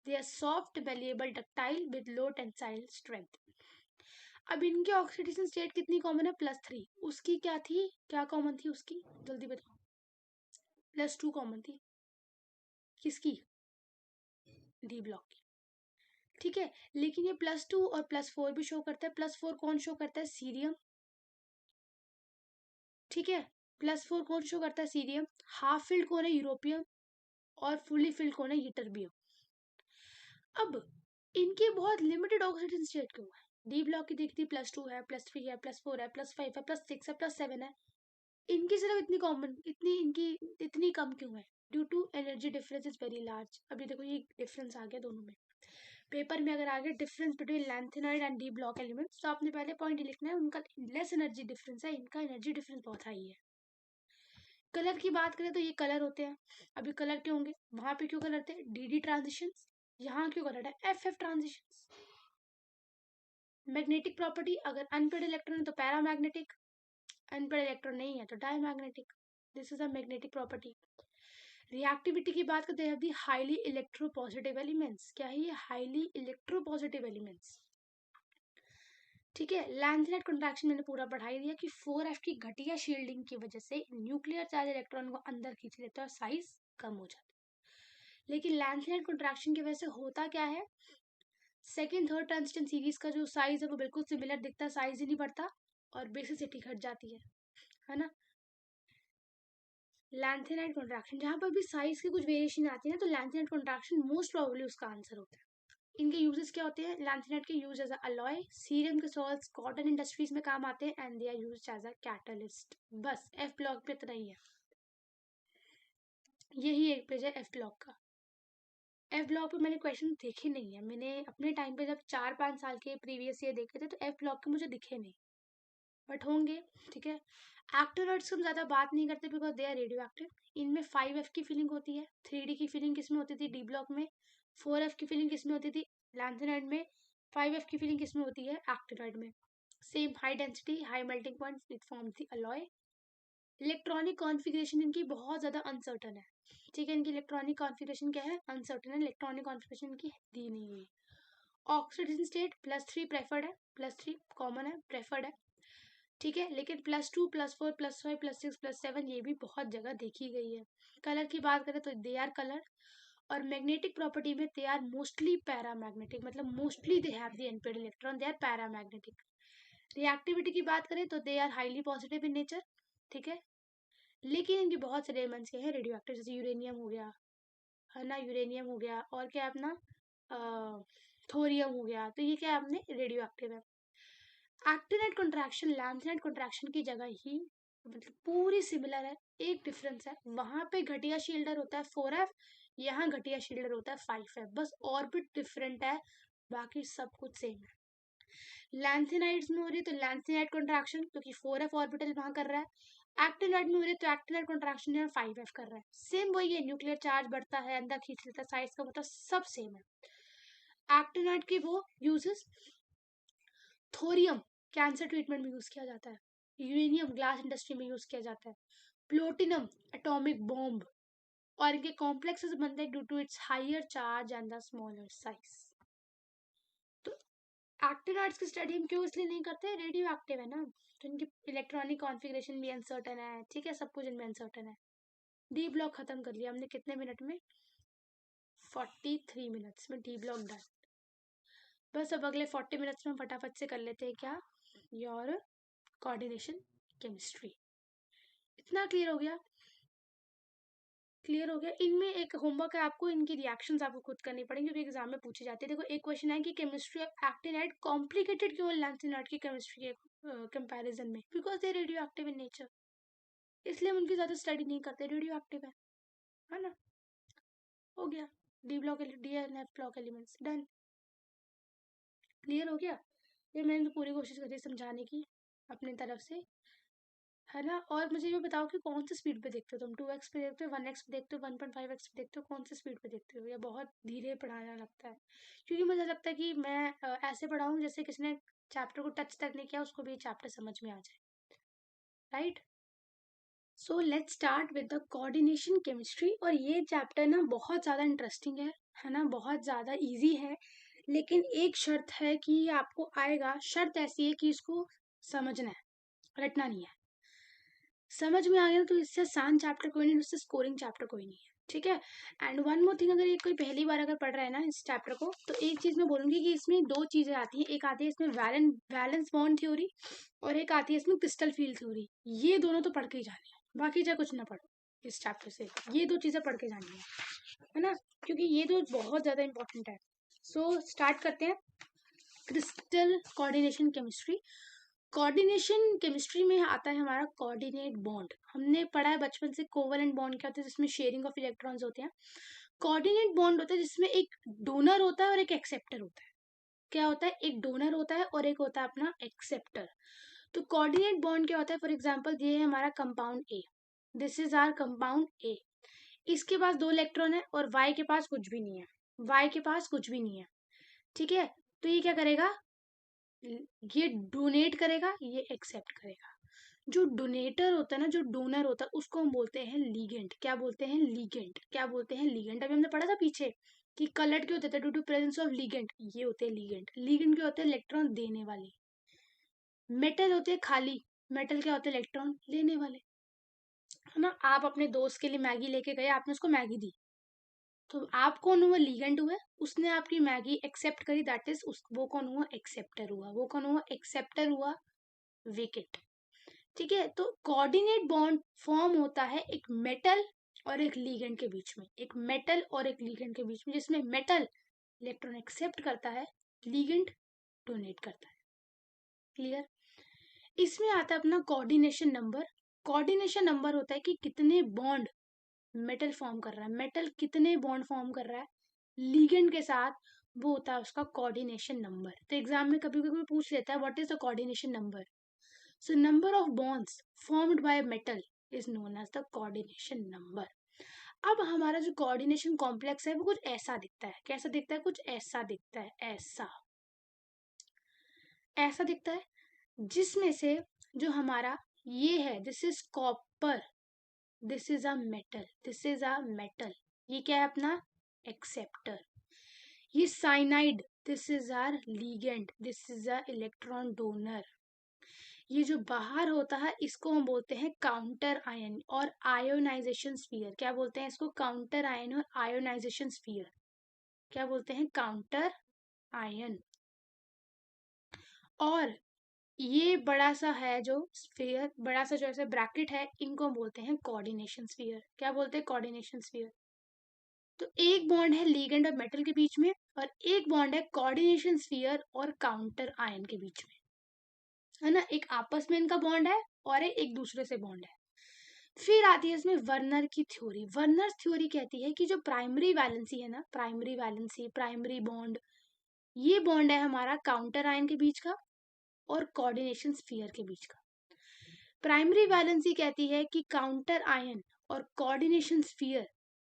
they are soft, malleable, ductile with low tensile strength. अब इनकी ऑक्सीडेशन स्टेट कितनी कॉमन है, +3। उसकी क्या थी, क्या कॉमन थी उसकी, जल्दी बताओ। +2 कॉमन थी, किसकी, डी ब्लॉक की। ठीक है, लेकिन ये +2 और +4 भी शो करता है। +4 कौन शो करता है, सीरियम। ठीक है, +4 कौन शो करता है, सीरियम। हाफ फिल्ड कौन है, यूरोपियम। और फुली फिल्ड कौन है, यूटर्बियम। अब इनकी बहुत लिमिटेड ऑक्सीजन स्टेट क्यों है, डी ब्लॉक की देखती +2 है, +3 है, +4 है, +5 है, +6 है, +7 है। इनकी सिर्फ इतनी कॉमन, इतनी इनकी इतनी कम क्यों है, due to energy difference is very large. अभी देखो ये डिफरेंस आ गया दोनों में। पेपर में अगर आ गया difference between lanthanide and D block elements, तो आपने पहले पॉइंट लिखना है उनका लेस एनर्जी डिफरेंस है, इनका एनर्जी डिफरेंस बहुत हाई है। कलर की बात करें तो ये कलर होते हैं। अभी कलर क्यों होंगे, वहां पे क्यों कलर थे, डी ट्रांजिशन। यहाँ क्यों कलर है, एफ ट्रांजिशन। मैग्नेटिक प्रॉपर्टी, अगर अनपेड इलेक्ट्रॉन है तो पैरामैग्नेटिक, अनपेड इलेक्ट्रॉन नहीं है तो diamagnetic. This is a magnetic property. Reactivity की बात करते हैं, हाईली इलेक्ट्रोपॉजिटिव एलिमेंट्स। क्या है ये, हाईली इलेक्ट्रोपॉजिटिव एलिमेंट्स। ठीक है, लैंथेनाइड कॉन्ट्रैक्शन मैंने पूरा पढ़ाई दिया कि 4f की घटिया शील्डिंग की वजह से न्यूक्लियर चार्ज इलेक्ट्रॉन को अंदर खींच लेता है और साइज कम हो जाता है। लेकिन लैंथेनाइड कॉन्ट्रैक्शन की वजह से होता क्या है, सेकेंड थर्ड टंगस्टन सीरीज का जो साइज है वो बिल्कुल सिमिलर दिखता है, साइज ही नहीं बढ़ता और बेसिसिटी घट जाती है ना। लैंथेनाइड कॉन्ट्रैक्शन जहां पर भी साइज की कुछ वेरिएशन आती है ना, तो लैंथेनाइड कॉन्ट्रैक्शन मोस्ट प्रोबेबली उसका आंसर होता है। इनके यूजेस क्या होते हैं, लैंथेनाइड के यूज एज अलॉय, सीरियम के सॉल्ट्स कॉटन इंडस्ट्रीज में काम आते हैं, and they are used as a catalyst. बस एफ ब्लॉक पे इतना ही है, यही एक पेज है एफ ब्लॉक का। एफ ब्लॉक पे मैंने क्वेश्चन देखे नहीं है, मैंने अपने टाइम पे जब 4-5 साल के प्रीवियस ईयर देखे थे तो एफ ब्लॉक के मुझे दिखे नहीं, बट होंगे। ठीक है, एक्टिनॉइड्स हम ज्यादा बात नहीं करते because they are radioactive. इनमें 5f की फीलिंग होती है, 3d की फीलिंग किसमें होती थी, डी ब्लॉक में। 4f की फीलिंग किसमें होती थी, लैंथेनाइड में। 5f की फीलिंग किसमें होती है, एक्टिनॉइड में। Same high density high melting point, it form the alloy. Electronic configuration इनकी बहुत ज्यादा अनसर्टन है। ठीक है, इनकी इलेक्ट्रॉनिक कॉन्फ़िगरेशन क्या है, अनसर्टन है, इलेक्ट्रॉनिक कॉन्फ़िगरेशन इनकी दी नहीं हुई। ऑक्सीडेशन स्टेट +3 प्रेफर्ड है, +3 कॉमन है, प्रेफर्ड है। ठीक है, लेकिन +2 +4 +5 +6 +7 ये भी बहुत जगह देखी गई है। कलर की बात करें तो दे आर कलर, और मैग्नेटिक प्रॉपर्टी में दे आर मोस्टली पैरामैग्नेटिक, मतलब mostly they have the unpaired electron, they are paramagnetic. Reactivity की बात करें तो they are highly positive in nature. ठीक है, लेकिन इनके बहुत सारे एलिमेंट्स क्या है रेडियो एक्टिव, जैसे यूरेनियम हो गया, है ना, यूरेनियम हो गया, और क्या है अपना थोरियम हो गया, तो ये क्या है अपने रेडियो एक्टिव है। एक्टिनाइड कॉन्ट्रैक्शन लैंथेनाइड कॉन्ट्रैक्शन की जगह ही मतलब पूरी सिमिलर है, एक डिफरेंस है, वहां पे घटिया शील्डर होता है 4f, यहाँ घटिया शील्डर होता है 5f, बस ऑर्बिट डिफरेंट है, बाकी सब कुछ सेम है। लैंथेनाइड्स में हो रही है तो लैंथेनाइड कॉन्ट्रैक्शन क्योंकि 4f ऑर्बिटल वहां कर रहा है, एक्टिनाइड में हो रही है तो एक्टिनाइड कॉन्ट्रैक्शन यहाँ 5f कर रहा है। सेम वही है, न्यूक्लियर चार्ज बढ़ता है, अंदर खींच लेता है, साइज का मतलब सब सेम है। एक्टिनाइड की वो यूजेस, थोरियम कैंसर ट्रीटमेंट में यूज किया जाता है, यूरेनियम ग्लास इंडस्ट्री में यूज किया जाता है, प्लूटोनियम एटॉमिक बॉम्ब, और इनके कॉम्प्लेक्सेस बनते हैं due to its higher charge and the smaller size. तो एक्टिनॉइड्स की स्टडी हम क्यों इसलिए नहीं करते, रेडियो एक्टिव है ना, तो इनकी इलेक्ट्रॉनिक कॉन्फ़िगरेशन भी अनसर्टन है। ठीक है, सब कुछ इनमें अनसर्टन है। डी ब्लॉक खत्म कर लिया हमने कितने मिनट में, 43 मिनट्स में डी ब्लॉक डन। बस अब अगले 40 मिनट्स में हम फटाफट से कर लेते हैं क्या, योर कोऑर्डिनेशन केमिस्ट्री। इतना क्लियर हो गया, क्लियर हो गया। इनमें एक होमवर्क है आपको, इनकी रिएक्शंस आपको खुद करनी पड़ेंगी क्योंकि एग्जाम में पूछी जाती है। देखो एक क्वेश्चन है कि केमिस्ट्री ऑफ एक्टिनाइड कॉम्प्लिकेटेड क्यों है लैंथेनाइड की केमिस्ट्री के कंपैरिजन में, because they radio active in nature, इसलिए हम उनकी ज्यादा स्टडी नहीं करते, रेडियो एक्टिव है ना। हो गया, D block D and F block elements done. Clear हो गया, ये मैंने तो पूरी कोशिश करी समझाने की अपनी तरफ से, है ना। और मुझे ये बताओ कि कौन सी स्पीड पे देखते हो तुम, 2x पे देखते हो, 1x पे देखते हो, 1.5x पे देखते हो, कौन सी स्पीड पे देखते हो, या बहुत धीरे पढ़ाना लगता है, क्योंकि मुझे लगता है कि मैं ऐसे पढ़ाऊँ जैसे किसी ने चैप्टर को टच तक नहीं किया उसको भी चैप्टर समझ में आ जाए, right. So let's start with the coordination chemistry, और ये चैप्टर ना बहुत ज़्यादा इंटरेस्टिंग है ना, बहुत ज़्यादा इजी है, लेकिन एक शर्त है कि ये आपको आएगा, शर्त ऐसी है कि इसको समझना है, रटना नहीं है। समझ में आ गया तो इससे आसान चैप्टर कोई नहीं, उससे स्कोरिंग चैप्टर कोई नहीं है, ठीक है। एंड वन मोर थिंग, अगर ये कोई पहली बार अगर पढ़ रहा है ना इस चैप्टर को, तो एक चीज मैं बोलूंगी कि इसमें दो चीजें आती हैं। एक आती है इसमें वैलेंस बॉन्ड थ्योरी, और एक आती है इसमें क्रिस्टल फील्ड थ्योरी। ये दोनों तो पढ़ के ही जानी है, बाकी चाहे कुछ ना पढ़ो इस चैप्टर से, ये दो चीजें पढ़ के जानी है ना, क्योंकि ये दो बहुत ज्यादा इंपॉर्टेंट है। सो स्टार्ट करते हैं। Crystal coordination chemistry. Coordination chemistry में आता है हमारा कोऑर्डिनेट बॉन्ड। हमने पढ़ा है बचपन से कोवलेंट बॉन्ड क्या होता है, जिसमें शेयरिंग ऑफ इलेक्ट्रॉन्स होते हैं। कोऑर्डिनेट बॉन्ड होता है जिसमें एक डोनर होता है और एक एक्सेप्टर होता है। क्या होता है, एक डोनर होता है और एक होता है अपना एक्सेप्टर। तो कोऑर्डिनेट बॉन्ड क्या होता है, फॉर एग्जांपल ये है हमारा compound A, this is our compound A. इसके पास 2 इलेक्ट्रॉन है और वाई के पास कुछ भी नहीं है, वाई के पास कुछ भी नहीं है, ठीक है। तो ये क्या करेगा, ये डोनेट करेगा, ये एक्सेप्ट करेगा। जो डोनेटर होता है ना, जो डोनर होता है, उसको हम बोलते हैं लीगेंड। क्या बोलते हैं, लीगेंड। क्या बोलते हैं, लीगेंड। अभी हमने पढ़ा था पीछे कि कलर्ड के होते थे due to presence of ligand, ये होते हैं लीगेंड। लीगेंड के होते हैं इलेक्ट्रॉन देने वाले। मेटल होते हैं खाली, मेटल क्या होते हैं, इलेक्ट्रॉन लेने वाले, है ना। आप अपने दोस्त के लिए मैगी लेके गए, आपने उसको मैगी दी, तो आप कौन हुआ, लीगेंड हुआ। उसने आपकी मैगी एक्सेप्ट करी, दैट इज वो कौन हुआ, एक्सेप्टर हुआ। वो कौन हुआ, एक्सेप्टर हुआ, विकेट, ठीक है। तो कोऑर्डिनेट बॉन्ड फॉर्म होता है एक मेटल और एक लीगेंड के बीच में, एक मेटल और एक लीगेंड के बीच में, जिसमें मेटल इलेक्ट्रॉन एक्सेप्ट करता है, लीगेंड डोनेट करता है। क्लियर। इसमें आता है अपना कोऑर्डिनेशन नंबर। कोऑर्डिनेशन नंबर होता है कि कितने बॉन्ड मेटल फॉर्म कर रहा है, मेटल कितने बॉन्ड फॉर्म कर रहा है लीगेंड के साथ, वो होता है उसका कोऑर्डिनेशन नंबर। तो एग्जाम में कभी कभी पूछ लेता है what is the coordination number. So number of bonds formed by a metal is known as the coordination number. अब हमारा जो कोऑर्डिनेशन कॉम्प्लेक्स है वो कुछ ऐसा दिखता है। कैसा दिखता है, कुछ ऐसा दिखता है, ऐसा ऐसा दिखता है। जिसमें से जो हमारा ये है, this is copper, this is a metal, this is a metal, ये क्या है अपना एक्सेप्टर। ये cyanide, this is our ligand, this is a electron donor. ये जो बाहर होता है इसको हम बोलते हैं काउंटर आयन और आयोनाइजेशन स्फीयर। क्या बोलते हैं इसको, काउंटर आयन और आयोनाइजेशन स्फीयर। क्या बोलते हैं, काउंटर आयन। और ये बड़ा सा है जो स्फीयर, बड़ा सा जो ऐसे ब्रैकेट है, इनको हम बोलते हैं कोऑर्डिनेशन स्फीयर। क्या बोलते हैं, कोऑर्डिनेशन स्फीयर। तो एक बॉन्ड है लीगेंड और मेटल के बीच में, और एक बॉन्ड है कोऑर्डिनेशन स्फीयर और काउंटर आयन के बीच में, है ना। एक आपस में इनका बॉन्ड है और एक दूसरे से बॉन्ड है। फिर आती है इसमें वर्नर की थ्योरी। वर्नर थ्योरी कहती है कि जो प्राइमरी वैलेंसी है ना, प्राइमरी वैलेंसी, प्राइमरी बॉन्ड, ये बॉन्ड है हमारा काउंटर आयन के बीच का और कोऑर्डिनेशन स्फीयर के बीच का। प्राइमरी वैलेंसी कहती है कि काउंटर आयन और कोऑर्डिनेशन स्फीयर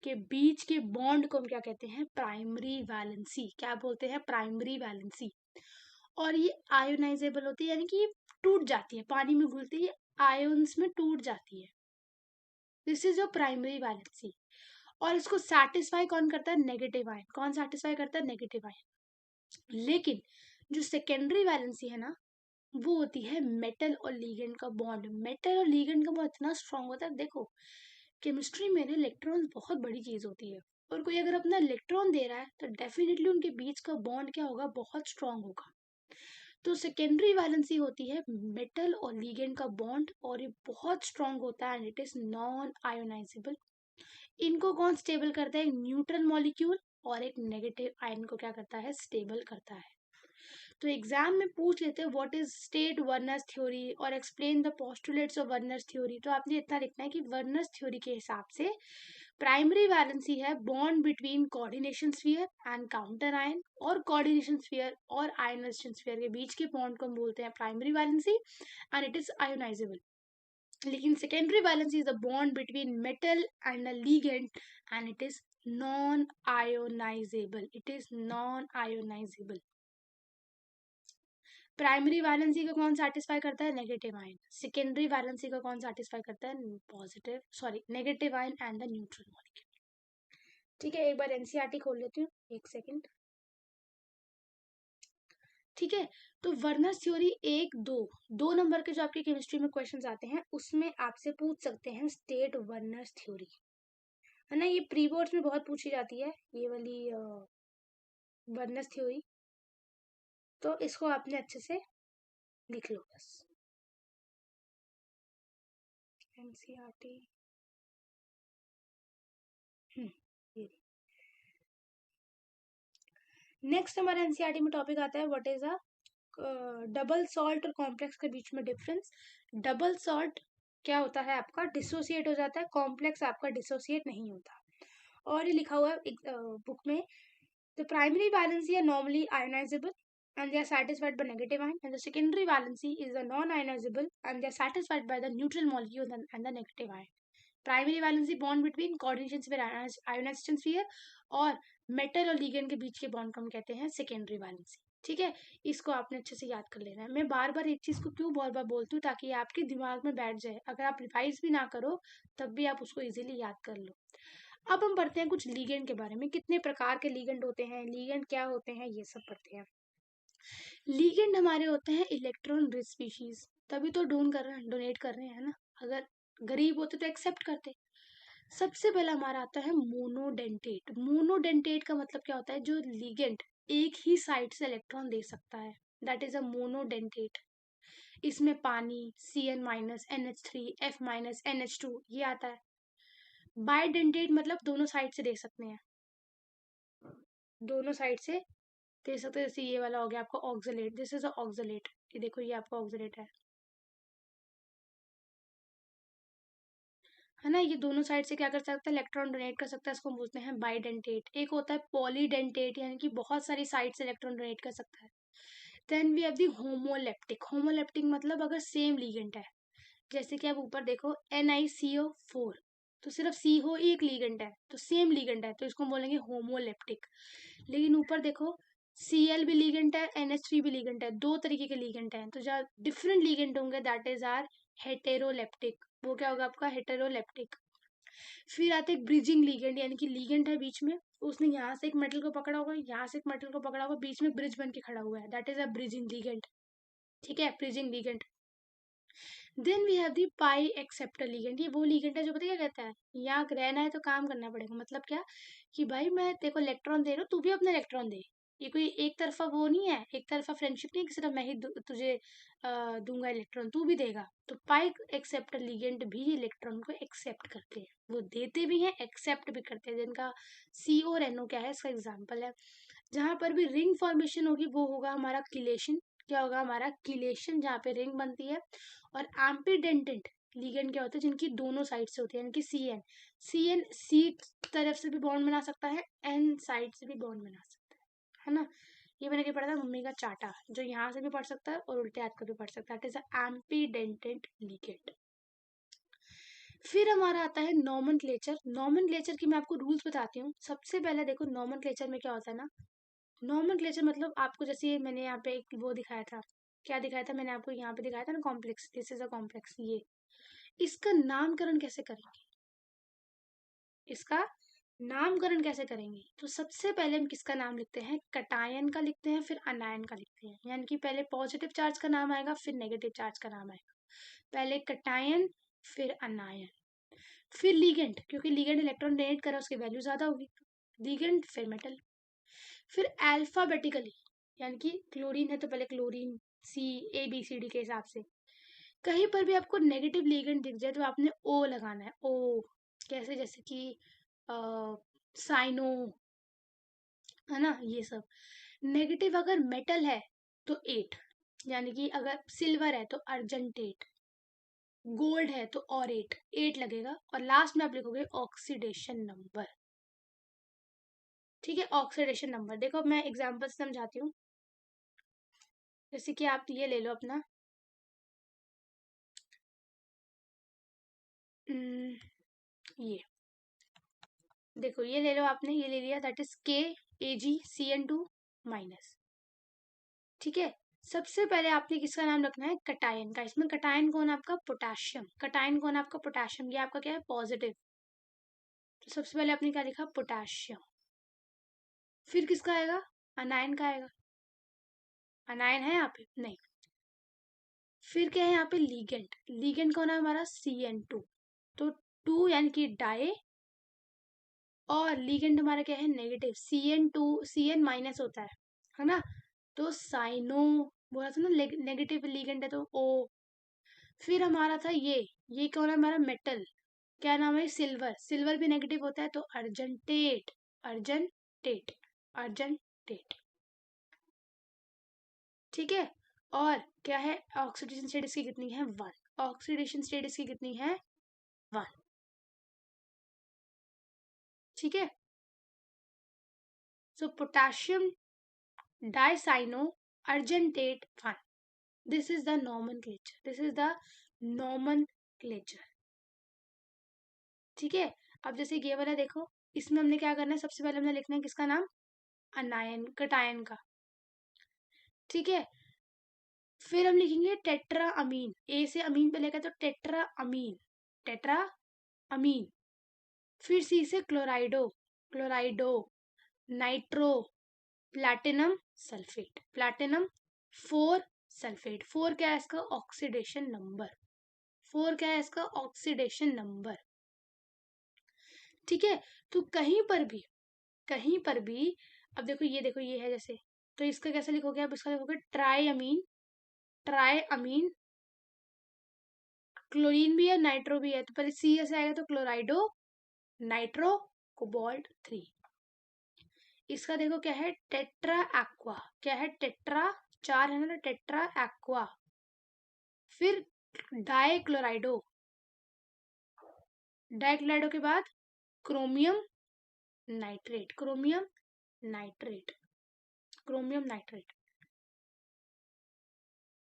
के बीच के बॉन्ड को हम क्या कहते हैं, प्राइमरी वैलेंसी। क्या बोलते हैं, प्राइमरी वैलेंसी। और ये आयोनाइजेबल होती है, यानी कि ये टूट जाती है, पानी में घुलती है, आयन्स में टूट जाती है। This is your primary valency. और इसको सेटिस्फाई कौन करता है, नेगेटिव आयन। कौन सेटिस्फाई करता है, नेगेटिव आयन। लेकिन जो सेकेंडरी वैलेंसी है ना, वो होती है मेटल और लीगेंड का बॉन्ड। मेटल और लीगेंड का बॉन्ड इतना स्ट्रांग होता है। देखो केमिस्ट्री में इलेक्ट्रॉन बहुत बड़ी चीज होती है, और कोई अगर अपना इलेक्ट्रॉन दे रहा है तो डेफिनेटली उनके बीच का बॉन्ड क्या होगा, बहुत स्ट्रांग होगा। तो सेकेंडरी वैलेंसी होती है मेटल और लीगेंड का बॉन्ड, और ये बहुत स्ट्रांग होता है and it is non ionisable. इनको कौन स्टेबल करता है, एक न्यूट्रल मॉलिक्यूल, और एक नेगेटिव आयन को क्या करता है, स्टेबल करता है। तो एग्जाम में पूछ लेते हैं what is state Werner's theory और explain the postulates of Werner's theory. तो आपने इतना लिखना है कि वर्नर्स थ्योरी के हिसाब से प्राइमरी वैलेंसी है bond between coordination sphere and counter ion, और कोऑर्डिनेशन स्फीयर और आयोनाइजेशन स्फीयर के बीच के बॉन्ड को हम बोलते हैं primary valency and it is ionisable. लेकिन secondary valency is the bond between metal and a ligand and it is non ionisable, it is non ionisable. Primary valency को कौन सेटिस्फाई करता है, नेगेटिव आयन। सेकेंडरी वैलेंसी को कौन satisfy करता है, positive, sorry negative ion and the neutral molecule. ठीक है, एक बार एनसीईआरटी खोल लेती हूँ, एक सेकेंड। ठीक है। तो वर्नर्स थ्योरी 1, 2 नंबर के जो आपके केमिस्ट्री में क्वेश्चंस आते हैं उसमें आपसे पूछ सकते हैं स्टेट वर्नर्स थ्योरी, है ना। ये प्री बोर्ड्स में बहुत पूछी जाती है ये वाली वर्नर्स थ्योरी, तो इसको आपने अच्छे से लिख लो बस। एनसीईआरटी, ये नेक्स्ट हमारा एनसीईआरटी में टॉपिक आता है what is a double salt और कॉम्प्लेक्स के बीच में डिफरेंस। डबल सॉल्ट क्या होता है आपका डिसोसिएट हो जाता है, कॉम्प्लेक्स आपका डिसोसिएट नहीं होता। और ये लिखा हुआ है बुक में, the primary valency are normally ionizable and they are satisfied by negative ion, and the secondary valency is a non-ionizable and they are satisfied by the neutral molecule and the negative ion. Primary valency bond between coordination sphere ionization sphere और metal और ligand के बीच के bond को हम कहते हैं secondary valency. ठीक है, इसको आपने अच्छे से याद कर लेना है। मैं बार बार एक चीज को क्यों बार बार बोलती हूँ, ताकि आपके दिमाग में बैठ जाए, अगर आप रिवाइज भी ना करो तब भी आप उसको इजीली याद कर लो। अब हम पढ़ते हैं कुछ लीगेंड के बारे में, कितने प्रकार के लीगेंड होते हैं, लीगेंड क्या होते हैं, ये सब पढ़ते हैं। लीगेंड हमारे होते हैं इलेक्ट्रॉन रिच स्पीशीज, तभी तो डोनेट कर रहे हैं ना, अगर गरीब होते तो एक्सेप्ट करते। सबसे पहला हमारा आता है मोनोडेंटेट। मोनोडेंटेट का मतलब क्या होता है, जो लिगेंड एक ही साइड से इलेक्ट्रॉन दे सकता है, दैट इज अ मोनोडेंटेट। इसमें पानी CN-NH3 F-NH2 ये आता है। बाइडेंटेट मतलब दोनों साइड से दे सकते हैं, दोनों साइड से दे सकते हैं। जैसे ये वाला हो गया आपका oxalate, this is a oxalate, ये देखो ये आपका ऑक्सलेट है ना। ये दोनों साइड से क्या कर सकता है, इलेक्ट्रॉन डोनेट कर सकता है, इसको हम बोलते हैं बाइडेंटेट। एक होता है पॉलीडेंटेट, यानी कि बहुत सारी साइड से इलेक्ट्रॉन डोनेट कर सकता है। Then we have the homoleptic. Homoleptic मतलब अगर सेम लीगेंट है, जैसे कि आप ऊपर देखो NiCO4, तो सिर्फ CO ही एक लीगेंट है, तो सेम लीगेंट है, तो इसको हम बोलेंगे होमोलेप्टिक। लेकिन ऊपर देखो Cl भी लीगेंट है, NH3 भी लीगेंट है, दो तरीके के लीगेंट हैं, तो जहाँ डिफरेंट लीगेंट होंगे दैट इज आर हेटेरोलेप्टिक। वो क्या होगा आपका हेटेरोलेप्टिक। फिर आते एक ब्रिजिंग लीगेंड, यानी कि लीगेंड है बीच में, उसने यहाँ से एक मेटल को पकड़ा होगा, यहाँ से एक मेटल को पकड़ा होगा, बीच में ब्रिज बन के खड़ा हुआ है, that is a bridging ligand. ठीक है, bridging ligand. Then we have the pi acceptor ligand. ये वो लीगेंड है जो पता क्या कहता है, यहाँ रहना है तो काम करना पड़ेगा। मतलब क्या कि भाई मैं तेरे को इलेक्ट्रॉन दे रहा हूँ, तू भी अपना इलेक्ट्रॉन दे। ये कोई एक तरफा वो नहीं है, एक तरफा फ्रेंडशिप नहीं है कि सिर्फ मैं ही तुझे दूंगा इलेक्ट्रॉन, तू भी देगा। तो पाई एक्सेप्टर लीगेंड भी इलेक्ट्रॉन को एक्सेप्ट करते हैं, वो देते भी हैं एक्सेप्ट भी करते हैं, जिनका CO और NO क्या है इसका एग्जाम्पल है। जहां पर भी रिंग फॉर्मेशन होगी वो होगा हमारा किलेशन। क्या होगा हमारा किलेशन, जहाँ पे रिंग बनती है। और एम्पीडेंटेंट लिगेंड क्या होता है, जिनकी दोनों साइड से होती है, यानी कि CN सी तरफ से भी बॉन्ड बना सकता है, N साइड से भी बॉन्ड बना सकता है ना। ये मैंने क्या पढ़ा था, मम्मी का चाटा, जो यहाँ से भी पढ़ सकता है और उल्टे हाथ का भी पढ़ सकता है, इट इज एम्पीडेंटेंट लिगेंड। फिर हमारा आता है नॉमेनक्लेचर। नॉमेनक्लेचर की मैं आपको रूल्स बताती हूँ। सबसे पहले देखो नॉमेनक्लेचर में क्या होता है ना, नॉमेनक्लेचर मतलब आपको जैसे मैंने यहाँ पे एक वो दिखाया था, क्या दिखाया था मैंने आपको, यहाँ पे दिखाया था ना complex, this is a complex. ये इसका नामकरण कैसे करेंगे, इसका नामकरण कैसे करेंगे, तो सबसे पहले हम किसका नाम लिखते हैं, कटायन का लिखते हैं, फिर अनायन का लिखते हैं। यानी कि पहले पॉजिटिव चार्ज का नाम आएगा, फिर नेगेटिव चार्ज का नाम आएगा। पहले कटायन, फिर अनायन, फिर लिगेंड, क्योंकि लिगेंड इलेक्ट्रॉन डोनेट करा उसकी वैल्यू ज्यादा होगी, लिगेंड, फिर मेटल। फिर अल्फाबेटिकली, यानी कि क्लोरीन है तो पहले क्लोरीन, CABCD के हिसाब से। कहीं पर भी आपको नेगेटिव लिगेंड दिख जाए तो आपने O लगाना है, O। कैसे, जैसे कि साइनो, है ना, ये सब। नेगेटिव अगर मेटल है तो 8, यानी कि अगर सिल्वर है तो अर्जेंटेट, गोल्ड है तो और 8 लगेगा। और लास्ट में आप लिखोगे ऑक्सीडेशन नंबर। ठीक है, ऑक्सीडेशन नंबर। देखो मैं एग्जांपल से समझाती हूँ, जैसे कि आप ये ले लो अपना ये देखो, ये ले लो आपने, ये ले लिया, दैट इज KAgCN2-। ठीक है, सबसे पहले आपने किसका नाम रखना है, कटायन का। इसमें कटायन कौन है आपका, पोटाशियम। कटायन कौन है आपका, पोटाशियम। ये आपका क्या है, पॉजिटिव। तो सबसे पहले आपने क्या लिखा, पोटाशियम। फिर किसका आएगा, अनायन का आएगा। अनायन है यहाँ पे नहीं। फिर क्या है यहाँ पे लीगेंड, लीगेंड कौन है हमारा CN2, तो 2 यानी कि डाई, और लीगेंड हमारा क्या है नेगेटिव, CN2 CN माइनस होता है ना, तो साइनो, बोला था ना नेगेटिव लीगेंड है तो O। फिर हमारा था ये कौन है हमारा मेटल, क्या नाम है सिल्वर, सिल्वर भी नेगेटिव होता है तो अर्जेंटेट, अर्जेंटेट, अर्जेंटेट, ठीक है। और क्या है ऑक्सीडेशन स्टेट इसकी कितनी है 1, ऑक्सीडेशन स्टेट इसकी कितनी है 1, ठीक है। So potassium dicyano argentate 1, this is the nomenclature, this is the nomenclature, ठीक है। अब जैसे ये वाला देखो, इसमें हमने क्या करना है, सबसे पहले हमने लिखना है किसका नाम, अनायन कटायन का, ठीक है। फिर हम लिखेंगे टेट्रा अमीन, ए से अमीन पे लेकर तो टेट्रा अमीन, टेट्रा अमीन। फिर सी से chlorido, chlorido, nitro, platinum sulphate, platinum 4 sulphate, 4 क्या है इसका ऑक्सीडेशन नंबर, 4 क्या है इसका ऑक्सीडेशन नंबर, ठीक है। तो कहीं पर भी अब देखो ये है जैसे, तो इसका कैसे लिखोगे आप, इसका लिखोगे ट्राई अमीन, ट्राई अमीन, क्लोरीन भी है नाइट्रो भी है, तो पहले सी ऐसे आएगा तो क्लोराइडो नाइट्रो कोबाल्ट 3। इसका देखो क्या है टेट्रा एक्वा, क्या है टेट्रा, 4 है ना, टेट्रा एक्वा। फिर डाइक्लोराइडो, डाइक्लोराइडो के बाद chromium nitrate, chromium nitrate, chromium nitrate.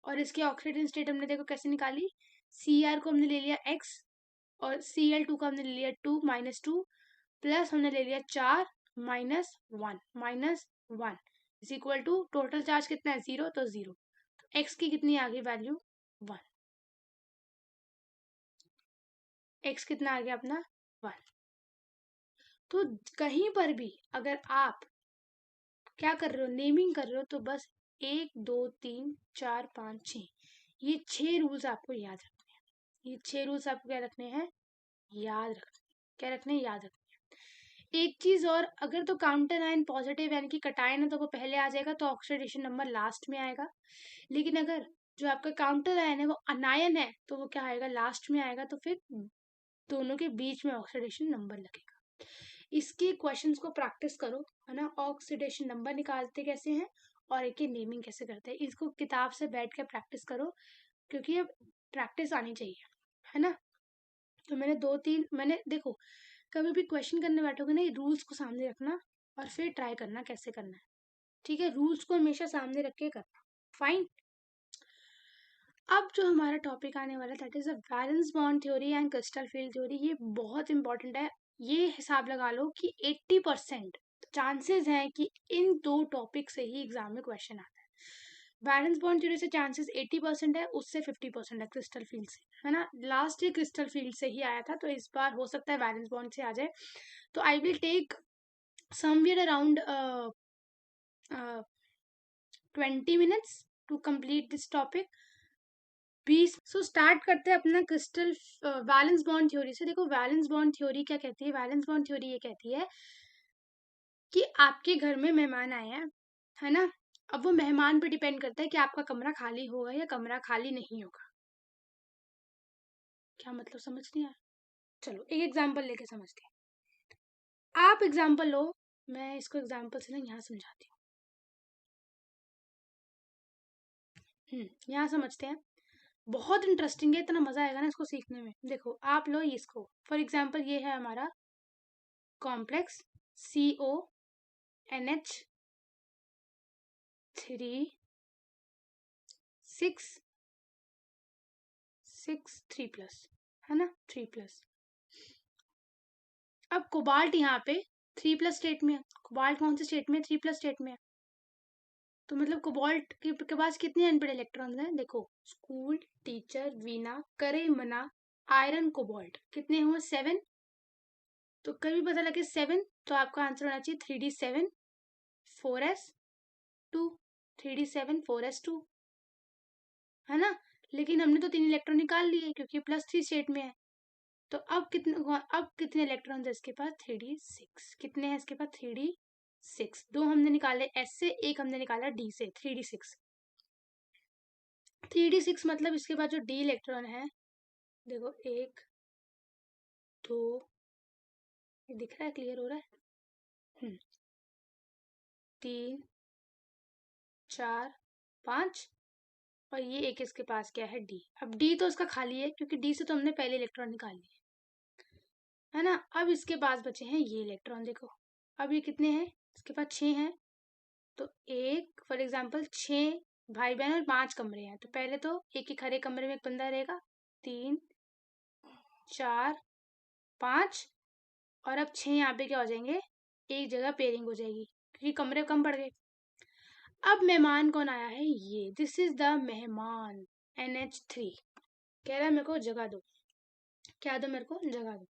और इसके ऑक्सीडेशन स्टेट हमने देखो कैसे निकाली, Cr को हमने ले लिया x, और Cl2 का हमने ले लिया 2 -2, प्लस हमने ले लिया 4 -1, -1 is equal to total charge कितना है 0, तो 0, तो x की कितनी आ गई वैल्यू 1, x कितना आ गया अपना 1। तो कहीं पर भी अगर आप क्या कर रहे हो नेमिंग कर रहे हो, तो बस 1 2 3 4 5 6, ये 6 रूल्स आपको याद रखने हैं, ये 6 रूल्स आपको क्या रखने हैं याद रखने, क्या रखने हैं याद रखने। एक चीज और, अगर तो काउंटर आयन पॉजिटिव यानी कि कटायन है तो वो पहले आ जाएगा, तो ऑक्सीडेशन नंबर लास्ट में आएगा। लेकिन अगर जो आपका काउंटर आयन है वो अनायन है तो वो क्या आएगा लास्ट में आएगा, तो फिर दोनों के बीच में ऑक्सीडेशन नंबर लगेगा। इसके क्वेश्चंस को प्रैक्टिस करो, है ना, ऑक्सीडेशन नंबर निकालते कैसे हैं और एक नेमिंग कैसे करते हैं, इसको किताब से बैठ के प्रैक्टिस करो, क्योंकि अब प्रैक्टिस आनी चाहिए, है ना। तो मैंने 2-3 मैंने देखो, कभी भी क्वेश्चन करने बैठोगे ना, रूल्स को सामने रखना और फिर ट्राई करना कैसे करना है, ठीक है, रूल्स को हमेशा सामने रख के करना, फाइन। अब जो हमारा टॉपिक आने वाला that is a valence bond theory and crystal field theory, ये बहुत इंपॉर्टेंट है। ये हिसाब लगा लो कि 80% चांसेस हैं कि इन दो टॉपिक से ही एग्जाम में क्वेश्चन आता है। वैलेंस बॉन्ड थ्योरी से चांसेस 80% है, उससे 50% है क्रिस्टल फील्ड से, है ना। लास्ट ईयर क्रिस्टल फील्ड से ही आया था, तो इस बार हो सकता है वैलेंस बॉन्ड से आ जाए। तो I will take somewhere around 20 minutes to complete this topic. 20 so start करते हैं अपना क्रिस्टल वैलेंस बॉन्ड थ्योरी से। देखो वैलेंस बॉन्ड थ्योरी क्या कहती है, वैलेंस बॉन्ड थ्योरी ये कहती है कि आपके घर में मेहमान आए हैं, है ना। अब वो मेहमान पे डिपेंड करता है कि आपका कमरा खाली होगा या कमरा खाली नहीं होगा। क्या मतलब समझ नहीं आया, चलो एक एग्जांपल लेके समझते हैं। आप एग्जांपल लो, मैं इसको एग्जांपल से ना यहाँ समझाती हूँ। यहाँ समझते हैं, बहुत इंटरेस्टिंग है, इतना मजा आएगा ना इसको सीखने में। देखो आप लो इसको, फॉर एग्जांपल ये है हमारा कॉम्प्लेक्स CONH 3 6 3+, है ना 3+। अब कोबाल्ट यहाँ पे 3+ स्टेट में है, कोबाल्ट कौन से स्टेट में 3+ स्टेट में है, तो मतलब कोबाल्ट के पास कितने अनपेड इलेक्ट्रॉन्स हैं, देखो स्कूल टीचर वीना करे मना आयरन कोबाल्ट कितने हुए 7, तो कभी पता लगे 7, तो आपका आंसर होना चाहिए 3D7 4S 2, 3d7 4s2, है ना। लेकिन हमने तो 3 इलेक्ट्रॉन निकाल लिए क्योंकि +3 स्टेट में है। तो अब कितने इलेक्ट्रॉन है इसके पास? 3d6। कितने हैं इसके पास? 3d6। 2 हमने निकाले s से, एक हमने निकाला d से, 3d6। 3d6 मतलब इसके पास जो d इलेक्ट्रॉन है, देखो 1 2, ये दिख रहा है, क्लियर हो रहा है? 3 4 5, और ये एक इसके पास क्या है? डी। अब डी तो इसका खाली है क्योंकि डी से तो हमने पहले इलेक्ट्रॉन निकाल लिए, है ना। अब इसके पास बचे हैं ये इलेक्ट्रॉन, देखो अब ये कितने हैं इसके पास? 6 हैं। तो एक फॉर एग्जाम्पल 6 भाई बहन और 5 कमरे हैं, तो पहले तो एक एक हरे कमरे में एक बंदा रहेगा। 3 4 5, और अब 6 यहाँ पे क्या हो जाएंगे? एक जगह पेयरिंग हो जाएगी क्योंकि कमरे कम पड़ गए। अब मेहमान कौन आया है? ये, दिस इज द मेहमान NH3। कह रहा है मेरे को जगह दो, क्या दो? मेरे को जगह दो।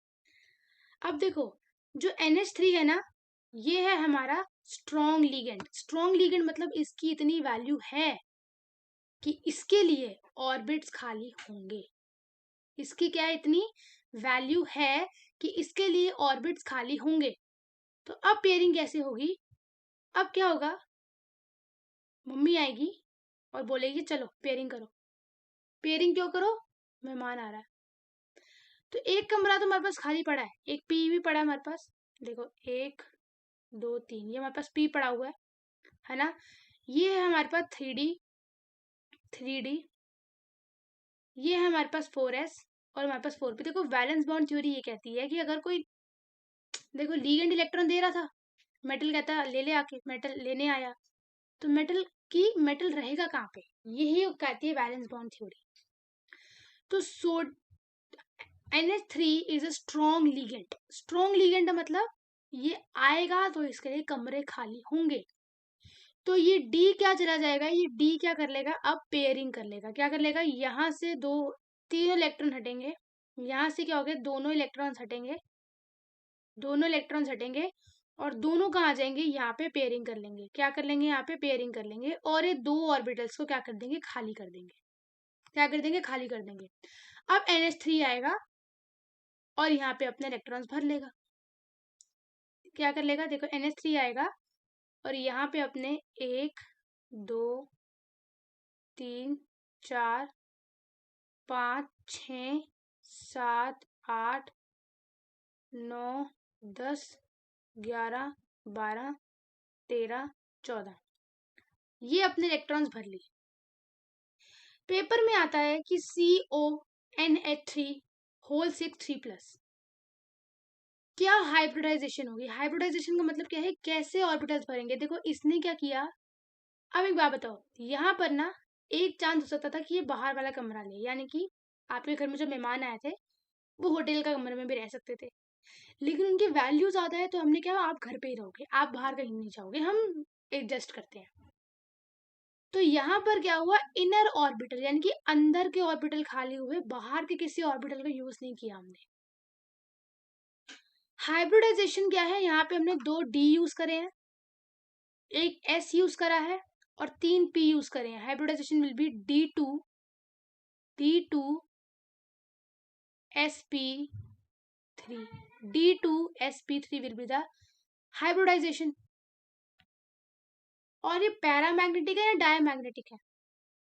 अब देखो जो NH3 है ना, ये है हमारा स्ट्रॉन्ग लिगेंड। स्ट्रॉन्ग लिगेंड मतलब इसकी इतनी वैल्यू है कि इसके लिए ऑर्बिट्स खाली होंगे। इसकी क्या इतनी वैल्यू है कि इसके लिए ऑर्बिट्स खाली होंगे। तो अब पेयरिंग कैसे होगी? अब क्या होगा? मम्मी आएगी और बोलेगी चलो पेयरिंग करो। पेयरिंग क्यों करो? मेहमान आ रहा है। तो एक कमरा तो हमारे पास खाली पड़ा है, एक पी भी पड़ा है हमारे पास। देखो 1 2 3, ये हमारे पास पी पड़ा हुआ है ना। ये है हमारे पास 3d, ये है हमारे पास 4s, और हमारे पास 4p। देखो वैलेंस बॉन्ड थ्योरी ये कहती है कि अगर कोई, देखो लिगेंड इलेक्ट्रॉन दे रहा था, मेटल कहता ले ले आके, मेटल लेने आया, तो मेटल रहेगा कहाँ पे? यही कहती है वैलेंस बॉन्ड थ्योरी। तो NH3 is a strong ligand. Strong ligand मतलब ये आएगा तो इसके लिए कमरे खाली होंगे। तो ये D क्या चला जाएगा? ये D क्या कर लेगा? अब पेयरिंग कर लेगा। क्या कर लेगा? यहाँ से 3 इलेक्ट्रॉन हटेंगे, यहाँ से क्या हो गया? दोनों इलेक्ट्रॉन्स हटेंगे, दोनों इलेक्ट्रॉन्स हटेंगे, और दोनों कहाँ आ जाएंगे? यहाँ पे पेयरिंग कर लेंगे। क्या कर लेंगे? यहाँ पे पेयरिंग कर लेंगे, और ये 2 ऑर्बिटल्स को क्या कर देंगे? खाली कर देंगे। क्या कर देंगे? खाली कर देंगे। अब NH3 आएगा और यहाँ पे अपने इलेक्ट्रॉन्स भर लेगा। क्या कर लेगा? देखो NH3 आएगा और यहाँ पे अपने 1 2 3 4 5 6 7 8 9 10 11 12 13 14, ये अपने इलेक्ट्रॉन्स भर लिए। पेपर में आता है कि CONH3 होल 6 3+, क्या हाइब्रिडाइजेशन होगी? हाइब्रिडाइजेशन का मतलब क्या है? कैसे ऑर्बिटल्स भरेंगे? देखो इसने क्या किया। अब एक बात बताओ, यहाँ पर ना एक चांस हो सकता था कि ये बाहर वाला कमरा ले, यानी कि आपके घर में जो मेहमान आए थे वो होटल का कमरे में भी रह सकते थे, लेकिन उनकी वैल्यू ज्यादा है, तो हमने क्या, आप घर पे ही रहोगे, आप बाहर कहीं नहीं जाओगे, हम एडजस्ट करते हैं। तो यहाँ पर क्या हुआ? इनर ऑर्बिटल यानी कि अंदर के ऑर्बिटल खाली हुए, बाहर के किसी ऑर्बिटल का यूज नहीं किया हमने। हाइब्रिडाइजेशन क्या है? यहाँ पे हमने 2 D यूज करे हैं, एक S यूज करा है, और 3 P यूज करे हैं। Hybridization will be D2 sp3, D2 sp3 will be the hybridization. और ये पैरामैग्नेटिक है या डायमैग्नेटिक है?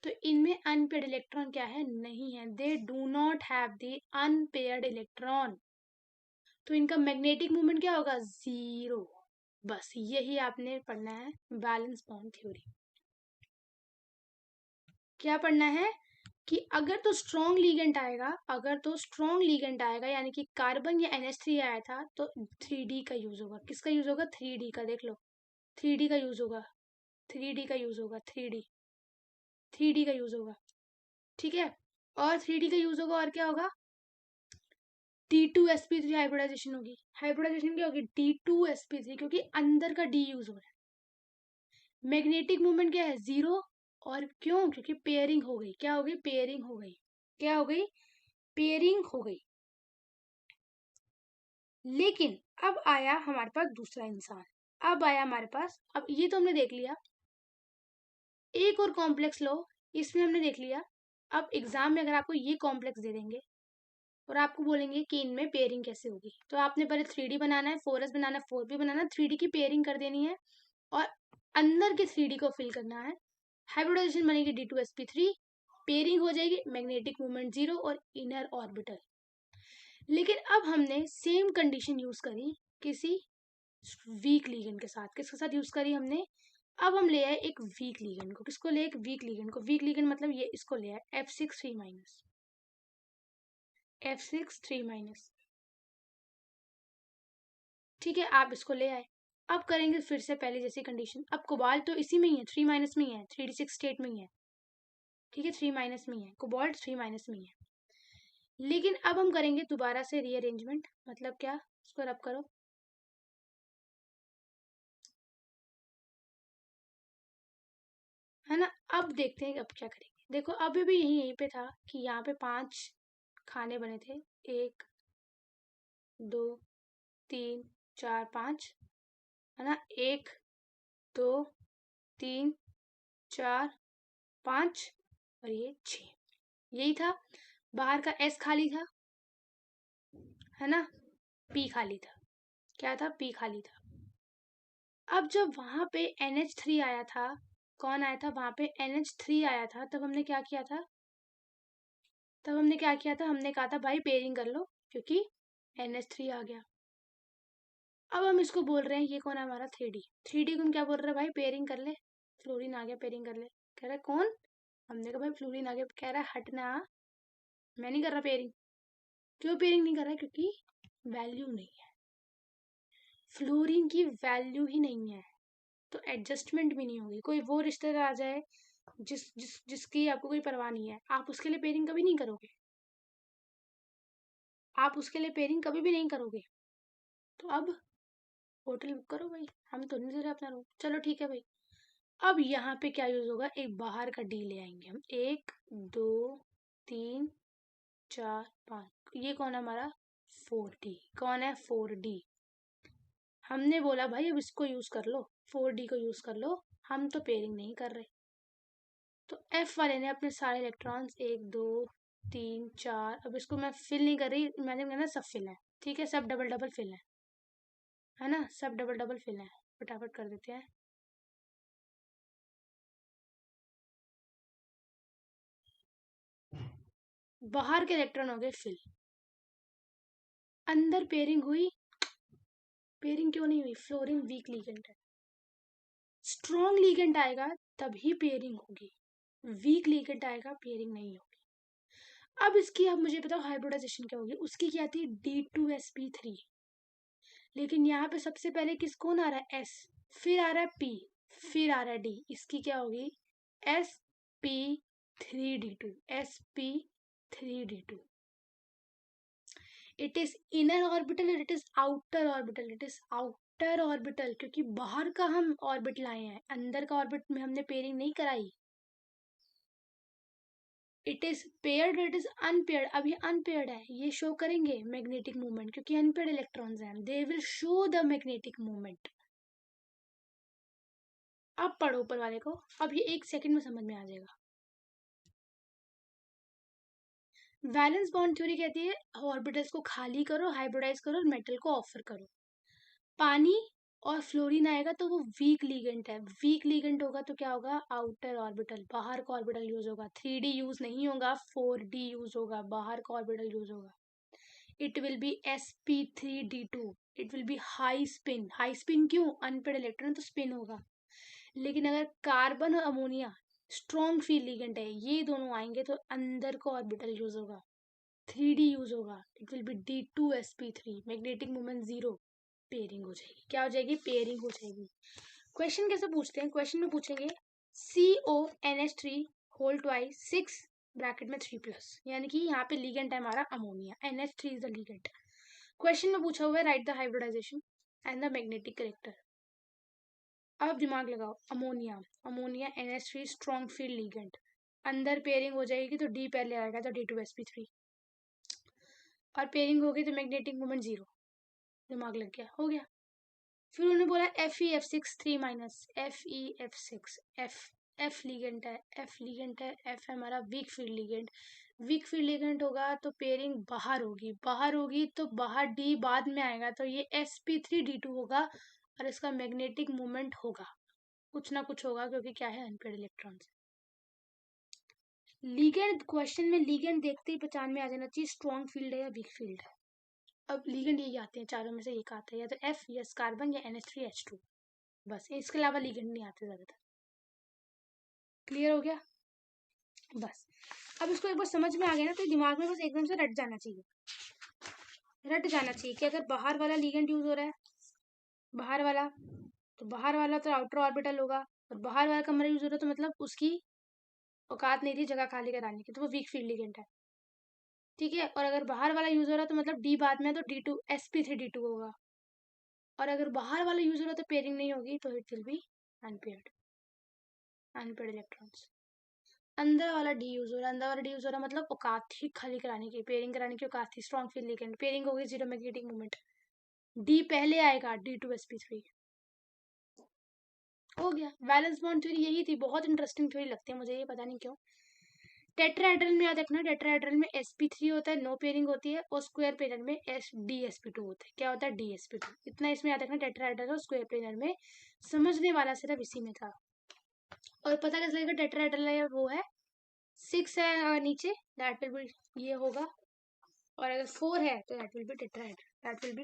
तो इनमें अनपेयर्ड इलेक्ट्रॉन क्या है? नहीं है, they do not have the unpaired electron. तो इनका मैग्नेटिक मूवमेंट क्या होगा? 0। बस यही आपने पढ़ना है, बैलेंस बॉन्ड थ्योरी। क्या पढ़ना है कि अगर तो स्ट्रॉन्ग लिगेंड आएगा, यानी कि कार्बन या NH3 आया था, तो 3D का यूज होगा। किसका यूज होगा? 3D का। देख लो 3D का यूज होगा, 3D का यूज होगा, 3D का यूज होगा, ठीक है। और 3D का यूज होगा, और क्या होगा? D2sp3 हाइब्रिडाइजेशन होगी। हाइब्रिडाइजेशन क्या होगी? D2sp3, क्योंकि अंदर का D यूज हो रहा है। मैग्नेटिक मूवमेंट क्या है? 0। और क्यों? क्योंकि पेयरिंग हो गई। क्या हो गई? पेयरिंग हो गई। क्या हो गई? पेयरिंग हो गई। लेकिन अब आया हमारे पास दूसरा इंसान, अब आया हमारे पास, अब ये तो हमने देख लिया एक और कॉम्प्लेक्स लो, इसमें हमने देख लिया। अब एग्जाम में अगर आपको ये कॉम्प्लेक्स दे देंगे और आपको बोलेंगे कि इनमें पेयरिंग कैसे होगी, तो आपने पहले 3D बनाना है, 4s बनाना है, 4p बनाना है, 3D की पेयरिंग कर देनी है और अंदर के 3D को फिल करना है। हाइब्रिडाइजेशन बनेगी D2sp3, पेयरिंग हो जाएगी, मैग्नेटिक मोमेंट 0 और इनर ऑर्बिटल। लेकिन अब हमने सेम कंडीशन यूज करी किसी वीक लिगेंड के साथ। किसके साथ यूज करी हमने? अब हम ले आए एक वीक लिगेंड को। किसको ले? एक वीक लिगेंड को। वीक लिगेंड मतलब ये, इसको ले आए F6 3 माइनस, F6 3 माइनस। ठीक है, आप इसको ले आए। अब करेंगे फिर से पहले जैसी कंडीशन। अब कोबाल्ट तो इसी में ही है, 3 माइनस में ही है, 3d6 स्टेट में ही है। ठीक है, 3 माइनस में ही है, कोबाल्ट 3 माइनस में ही है। लेकिन अब हम करेंगे दोबारा से रीअरेंजमेंट। मतलब क्या? इसको रब करो। है ना? अब देखते हैं अब क्या करेंगे। देखो अभी भी यहीं पे था कि यहाँ पे 5 खाने बने थे, 1 2 3 4 5, है ना? 1 2 3 4 5 और ये 6, यही था। बाहर का S खाली था, है ना? P खाली था। क्या था? P खाली था। अब जब वहां पे NH3 आया था, कौन आया था वहां पे? NH3 आया था। तब हमने क्या किया था? हमने कहा था भाई पेयरिंग कर लो, क्योंकि NH3 आ गया। अब हम इसको बोल रहे हैं, ये कौन है हमारा? 3D। 3D को हम क्या बोल रहे हैं? भाई पेयरिंग कर ले, फ्लोरीन आ गया, पेयरिंग कर ले। कह रहा है कौन? हमने कहा भाई फ्लोरीन आ गया। कह रहा है हटना, मैं नहीं कर रहा पेयरिंग। क्यों पेयरिंग नहीं कर रहा है? क्योंकि वैल्यू नहीं है, फ्लोरीन की वैल्यू ही नहीं है, तो एडजस्टमेंट भी नहीं होगी। कोई वो रिश्तेदार आ जाए जिसकी आपको कोई परवाह नहीं है, आप उसके लिए पेयरिंग कभी नहीं करोगे। आप उसके लिए पेयरिंग कभी भी नहीं करोगे। तो अब होटल बुक करो भाई, हम तो नहीं दे रहे अपना रूम। चलो ठीक है भाई। अब यहाँ पे क्या यूज होगा? एक बाहर का डी ले आएंगे हम। 1 2 3 4 5, ये कौन है हमारा? 4D। कौन है? 4D। हमने बोला भाई अब इसको यूज कर लो, 4D को यूज कर लो, हम तो पेयरिंग नहीं कर रहे। तो F वाले ने अपने सारे इलेक्ट्रॉन्स 1 2 3 4, अब इसको मैं फिल नहीं कर रही, मैंने कहना सब फिल है। ठीक है, सब डबल डबल फिल है ना? सब डबल डबल फिल है। फटाफट कर देते हैं। बाहर के इलेक्ट्रॉन हो गए फिल, अंदर पेयरिंग हुई। पेयरिंग क्यों नहीं हुई? फ्लोरीन वीक लीगेंड है। स्ट्रॉन्ग लीगेंड आएगा तभी पेयरिंग होगी, वीक लीगेंड आएगा पेयरिंग नहीं होगी। अब इसकी, अब मुझे बताओ हाइब्रिडाइजेशन क्या होगी? उसकी क्या थी? D2sp3। लेकिन यहाँ पे सबसे पहले किस कौन आ रहा है? S, फिर आ रहा है P, फिर आ रहा है D। इसकी क्या होगी? sp3d2, sp3d2। It is inner orbital और it is outer orbital. It is outer orbital, क्योंकि बाहर का हम ऑर्बिट लाए हैं, अंदर का ऑर्बिट में हमने पेयरिंग नहीं कराई। It is paired, it is unpaired. अब ये अनपेयर्ड है, ये शो करेंगे मैग्नेटिक मूवमेंट, क्योंकि अनपेयर्ड इलेक्ट्रॉन्स हैं, they will show the magnetic movement. अब पढ़ो ऊपर वाले को, अब ये 1 सेकंड में समझ में आ जाएगा। वैलेंस बॉन्ड थ्योरी कहती है ऑर्बिटल्स को खाली करो, हाइब्रिडाइज करो और मेटल को ऑफर करो। पानी और फ्लोरीन आएगा तो वो वीक लीगेंट है। वीक लीगेंट होगा तो क्या होगा? आउटर ऑर्बिटल, बाहर का ऑर्बिटल यूज होगा। 3D यूज नहीं होगा, 4D यूज होगा, बाहर का ऑर्बिटल यूज होगा। It will be sp3d2। It will be high spin. High spin क्यों? अनपेड इलेक्ट्रॉन तो स्पिन होगा। लेकिन अगर कार्बन और अमोनिया स्ट्रॉन्ग फील्ड लिगेंड है, ये दोनों आएंगे तो अंदर का ऑर्बिटल यूज होगा, 3D यूज होगा। It will be D2sp3, magnetic moment 0, pairing हो जाएगी। क्या हो जाएगी? पेयरिंग हो जाएगी। क्वेश्चन कैसे पूछते हैं? क्वेश्चन में पूछेंगे CONH3 होल ट्वाइस 6 ब्रैकेट में 3+, यानी कि यहाँ पे लिगेंड है हमारा ammonia, NH3 is the ligand. Question में पूछा हुआ है right the hybridization and the magnetic character. अब दिमाग लगाओ, ammonia, ammonia NH3 strong field ligand, अंदर पेयरिंग हो जाएगी तो D पहले आएगा तो D2sp3, और पेयरिंग होगी तो मैग्नेटिक मोमेंट 0। दिमाग लग गया? हो गया। फिर उन्होंने बोला FeF6 3 minus, FeF6 F F ligand है, एफ है हमारा weak field ligand. Weak field ligand होगा तो पेयरिंग बाहर होगी तो बाहर डी बाद में आएगा, तो ये sp3d2 होगा और इसका मैग्नेटिक मोमेंट होगा, कुछ ना कुछ होगा, क्योंकि क्या है अनपेड इलेक्ट्रॉन्स। लिगेंड, क्वेश्चन में लिगेंड देखते ही पहचान में आ जाना चाहिए स्ट्रॉन्ग फील्ड है या वीक फील्ड है। अब लिगेंड यही आते हैं चारों में से, एक आता है या तो एफ या कार्बन या NH3H2, बस इसके अलावा लिगेंड नहीं आते ज्यादातर। क्लियर हो गया? बस अब इसको एक बार समझ में आ गया ना, तो दिमाग में बस एकदम से रट जाना चाहिए कि अगर बाहर वाला लिगेंड यूज हो रहा है, बाहर वाला तो आउटर ऑर्बिटल होगा, और बाहर वाला कमरा यूज हो रहा है तो मतलब उसकी औकात नहीं थी जगह खाली कराने की, तो वो वीक फील्ड लिगेंड है। ठीक है, और अगर बाहर वाला यूज हो रहा है तो मतलब डी बाद में है तो D2 sp3d2 होगा, और अगर बाहर वाला यूज हो रहा है तो पेयरिंग नहीं होगी, तो it will be unpaired electrons. अंदर वाला डी यूज हो रहा है मतलब औकात थी खाली कराने की, पेयरिंग कराने की औकात थी, स्ट्रॉन्ग फील्ड लिगेंड, पेयरिंग होगी जीरो मैग्नेटिक मोमेंट, डी पहले आएगा D2sp3, हो गया। वैलेंस बॉन्ड थ्योरी यही थी, बहुत इंटरेस्टिंग थ्योरी लगती है मुझे ये, पता नहीं क्यों। टेट्राहेड्रल में याद रखना, टेट्राहेड्रल में sp3 होता है, नो पेयरिंग होती है, और स्क्वायर पेयर में dsp2 होता है। क्या होता है? dsp2। इतना इसमें याद रखना, टेट्राहेड्रल और स्क्वायर पेयर में, समझने वाला सिर्फ इसी में था। और पता कैसे लगेगा टेट्राहेड्रल है वो है 6 है अगर नीचे, दैट विल बी ये होगा, और अगर 4 है तो दैट विल बी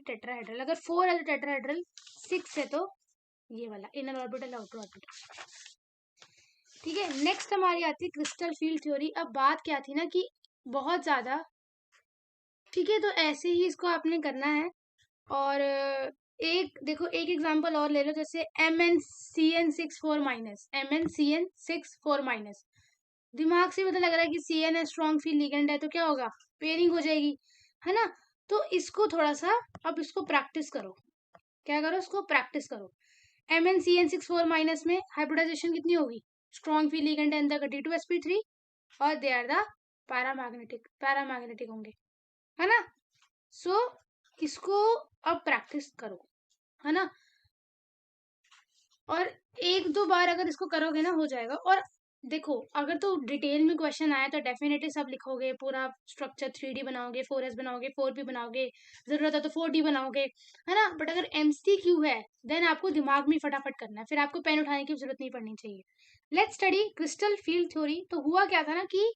टेट्राहेड्रल, अगर 4 है तो टेट्राहेड्रल, 6 है तो ये वाला इनर ऑर्बिटल आउटर ऑर्बिटल। ठीक है, नेक्स्ट हमारी आती है क्रिस्टल फील्ड थ्योरी। अब बात क्या थी ना कि बहुत ज्यादा, ठीक है, तो ऐसे ही इसको आपने करना है। और एक देखो, एक एग्जांपल और ले लो, जैसे MnCN64-, दिमाग से पता लग रहा है कि Cn है, स्ट्रॉन्ग फील्ड लिगेंड है, तो क्या होगा? पेयरिंग हो जाएगी, है ना? तो इसको थोड़ा सा अब इसको प्रैक्टिस करो, क्या करो? इसको प्रैक्टिस करो। MnCN64- में हाइब्रिडाइजेशन कितनी होगी? स्ट्रॉन्ग फील्ड लिगेंड है अंदर का D2sp3, और दे आर द पैरामैग्नेटिक होंगे, है ना? सो इसको अब प्रैक्टिस करो, है ना? और एक दो बार अगर इसको करोगे ना हो जाएगा। और देखो, अगर तो डिटेल में क्वेश्चन आया तो डेफिनेटली सब लिखोगे, पूरा स्ट्रक्चर 3D बनाओगे, 4s बनाओगे, 4p बनाओगे, जरूरत है तो 4d बनाओगे, है ना? बट अगर MCQ है देन आपको दिमाग में फटाफट करना है, फिर आपको पेन उठाने की जरूरत नहीं पड़नी चाहिए। Let's study crystal field theory. तो हुआ क्या था ना कि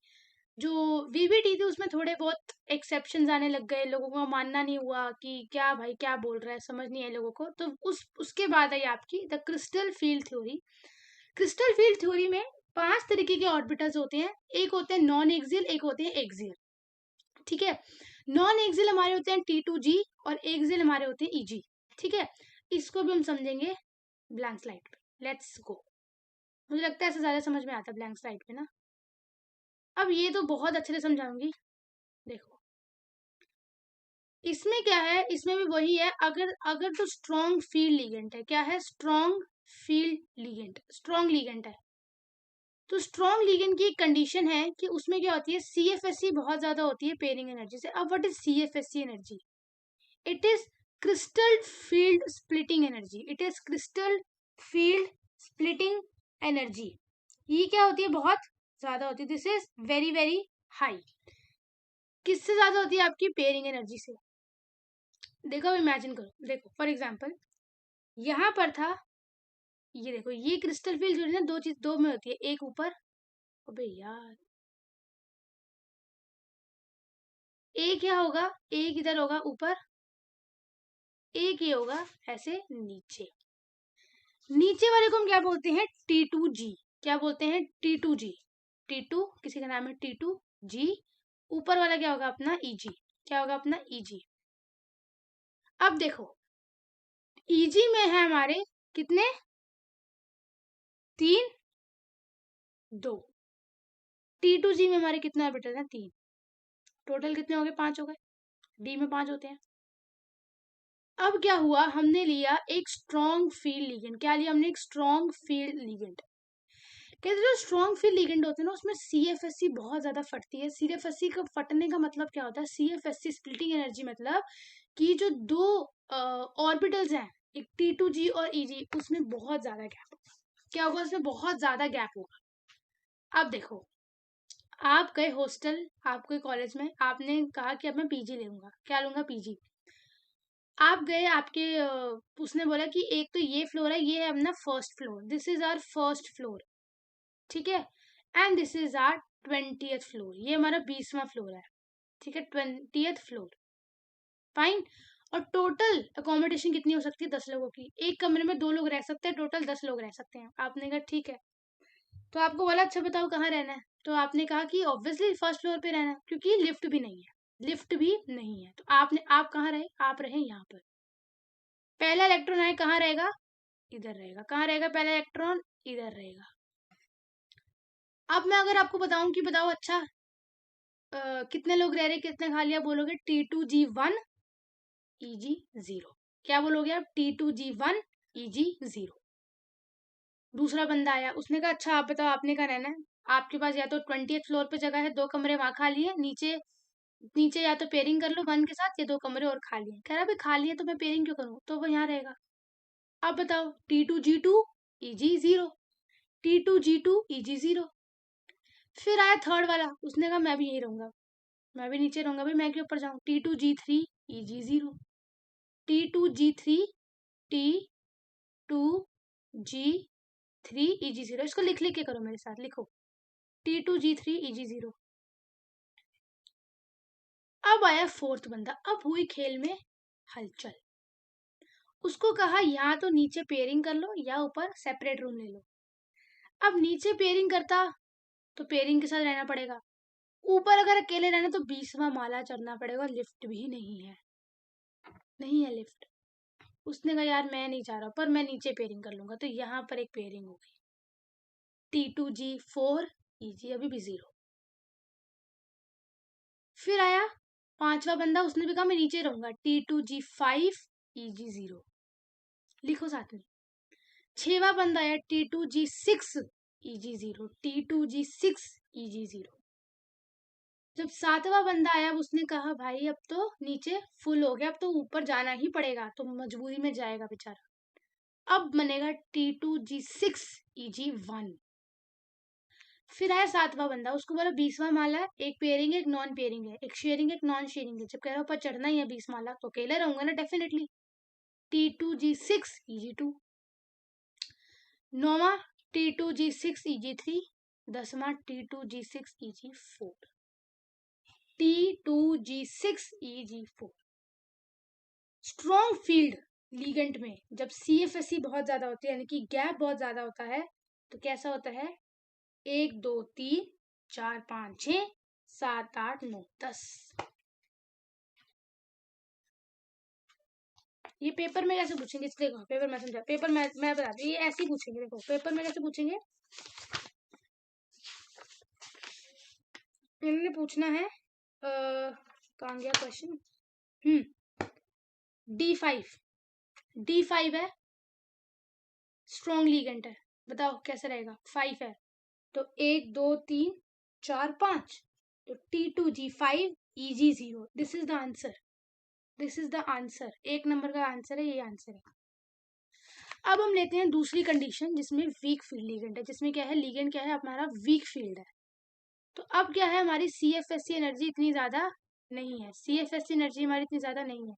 जो VBT थी उसमें थोड़े बहुत एक्सेप्शन आने लग गए, लोगों का मानना नहीं हुआ कि क्या भाई क्या बोल रहा है, समझ नहीं है लोगों को, तो उसके बाद आई आपकी the crystal field theory. Crystal field theory में 5 तरीके के ऑर्बिटल्स होते हैं, एक होते हैं नॉन एक्सियल, एक होते हैं एक्सियल। ठीक है, नॉन एक्सियल हमारे होते हैं T2G, और एक्सियल हमारे होते हैं EG। ठीक है, इसको भी हम समझेंगे ब्लैंक स्लाइड पे। Let's go. मुझे लगता है ऐसे ज्यादा समझ में आता है ब्लैंक स्लाइड पे ना। अब ये तो बहुत अच्छे से समझाऊंगी, देखो इसमें क्या है, इसमें भी वही है। अगर अगर तो स्ट्रॉन्ग फील्ड लिगेंड है, क्या है? Strong field ligand, strong ligand है, तो स्ट्रॉन्ग लिगेंड की एक कंडीशन है कि उसमें क्या होती है? CFSE बहुत ज्यादा होती है पेयरिंग एनर्जी से। अब what is CFSE energy? It is crystal field splitting energy, it is crystal field splitting energy. ये क्या होती है? बहुत ज्यादा होती है, this is very very high. किससे ज्यादा होती है? आपकी पेयरिंग एनर्जी से। देखो, अब इमेजिन करो, देखो फॉर एग्जाम्पल यहाँ पर था, ये देखो, ये क्रिस्टल फील्ड जो है ना, दो चीज दो में होती है, एक ऊपर, अबे यार, एक क्या होगा, एक इधर होगा ऊपर, एक ये होगा ऐसे नीचे। नीचे वाले को हम क्या बोलते हैं? T2G। क्या बोलते हैं? T2G। T2 किसी का नाम है T2G। ऊपर वाला क्या होगा? अपना EG। क्या होगा? अपना EG। अब देखो, EG में है हमारे कितने? 3, 2। T2G में हमारे कितने ऑर्बिटल हैं? 3। टोटल कितने हो गए? 5 हो गए। डी में 5 होते हैं। अब क्या हुआ, हमने लिया एक स्ट्रॉन्ग फील्ड लिगेंड। क्या लिया हमने? एक स्ट्रॉन्ग फील्ड लिगेंड। कहते जो स्ट्रॉन्ग फील्ड लिगेंड होते हैं ना, उसमें CFSE बहुत ज्यादा फटती है। CFSE का फटने का मतलब क्या होता है? CFSE स्प्लिटिंग एनर्जी मतलब कि जो दो ऑर्बिटल्स हैं, एक T2G और EG, उसमें बहुत ज्यादा गैप होगा। क्या होगा? उसमें बहुत ज्यादा गैप होगा। अब देखो, आप गए हॉस्टल, आप गए कॉलेज में, आपने कहा कि अब मैं पीजी लूंगा, क्या लूंगा, पीजी। आप गए, आपके उसने बोला कि एक तो ये फ्लोर है, ये है अपना first floor, this is our first floor, ठीक है, and this is our 20th floor, ये हमारा 20वां फ्लोर है, ठीक है, 20th फ्लोर, फाइन। और टोटल अकोमोडेशन कितनी हो सकती है, 10 लोगों की, एक कमरे में 2 लोग रह सकते हैं, टोटल 10 लोग रह सकते हैं। आपने कहा ठीक है, तो आपको बोला अच्छा बताओ कहाँ रहना है, तो आपने कहा कि ऑब्वियसली फर्स्ट फ्लोर पे रहना है, क्योंकि लिफ्ट भी नहीं है, लिफ्ट भी नहीं है, तो आप कहाँ रहे, आप रहे यहाँ पर। पहला इलेक्ट्रॉन आए, कहाँ रहेगा, इधर रहेगा, कहाँ रहेगा पहला इलेक्ट्रॉन, इधर रहेगा। अब मैं अगर आपको बताऊं कि बताओ अच्छा कितने लोग रह रहे, कितने खाली, आप बोलोगे T2G1 EG0, क्या बोलोगे आप, T2G1 EG0। दूसरा बंदा आया, उसने कहा अच्छा आप बताओ आपने कहाँ रहना है, आपके पास या तो 20th फ्लोर पे जगह है, 2 कमरे वहां खाली है, नीचे नीचे या तो पेयरिंग कर लो 1 के साथ, या 2 कमरे और खाली है। कह रहा भाई खाली है तो मैं पेयरिंग क्यों करूँ, तो वो यहाँ रहेगा। अब बताओ T2G2 EG0, T2G2 EG0। फिर आया थर्ड वाला, उसने कहा मैं भी यहीं रहूंगा, मैं भी नीचे रहूंगा भाई, मैं क्यों ऊपर जाऊं, T2G3 EG0, T2G3 T2G3 EG0, इसको लिख लिख के करो मेरे साथ, लिखो T2G3 EG0। अब आया फोर्थ बंदा, अब हुई खेल में हलचल, उसको कहा या तो नीचे पेयरिंग कर लो या ऊपर सेपरेट रूम ले लो। अब नीचे पेयरिंग करता तो पेयरिंग के साथ रहना पड़ेगा, ऊपर अगर अकेले रहना तो 20वां माला चढ़ना पड़ेगा, लिफ्ट भी नहीं है, नहीं है लिफ्ट। उसने कहा यार मैं नहीं चाह रहा, पर मैं नीचे पेयरिंग कर लूंगा, तो यहाँ पर एक पेयरिंग हो गई, T2G4 EG अभी भी 0। फिर आया 5वां बंदा, उसने भी कहा मैं नीचे रहूंगा, T2G5 EG0, लिखो साथ में। 6वां बंदा आया T2G6 EG0, T2G6 EG0। जब 7वां बंदा आया, उसने कहा भाई अब तो नीचे फुल हो गया, अब तो ऊपर जाना ही पड़ेगा, तो मजबूरी में जाएगा बेचारा, अब बनेगा T2G6 EG1। फिर आया 7वां बंदा, उसको बोला 20वां माला है, एक पेयरिंग है, एक नॉन पेयरिंग है, एक शेयरिंग, एक नॉन शेयरिंग है, जब कह रहा ऊपर चढ़ना ही है 20 माला, तो अकेले रहूंगा ना definitely, T2G6 EG2। 9वां T2G6 EG3, 10वां T2G6 EG4, T2G6 EG4। Strong field ligand में जब CFSE बहुत ज्यादा होती है, यानी कि गैप बहुत ज्यादा होता है, तो कैसा होता है, 1 2 3 4 5 6 7 8 9 10। ये पेपर में कैसे पूछेंगे, इसलिए देखो पेपर में समझा, पेपर में मैं बताती हूँ, ये ऐसे ही पूछेंगे, देखो पेपर में कैसे पूछेंगे, इन्होंने पूछना है कहाँ गया क्वेश्चन, D5, D5 है, स्ट्रॉन्ग लिगेंड है, बताओ कैसे रहेगा, 5 है, तो 1 2 3 4 5, तो T2G5 EG0, this is the answer, this is the answer, 1 number का आंसर है, ये आंसर है। अब हम लेते हैं दूसरी कंडीशन, जिसमें वीक फील्ड लिगेंड है, जिसमें क्या है, लिगेंड क्या है हमारा, वीक फील्ड है। तो अब क्या है, हमारी CFSE एनर्जी इतनी ज्यादा नहीं है, CFSE एनर्जी हमारी इतनी ज्यादा नहीं है।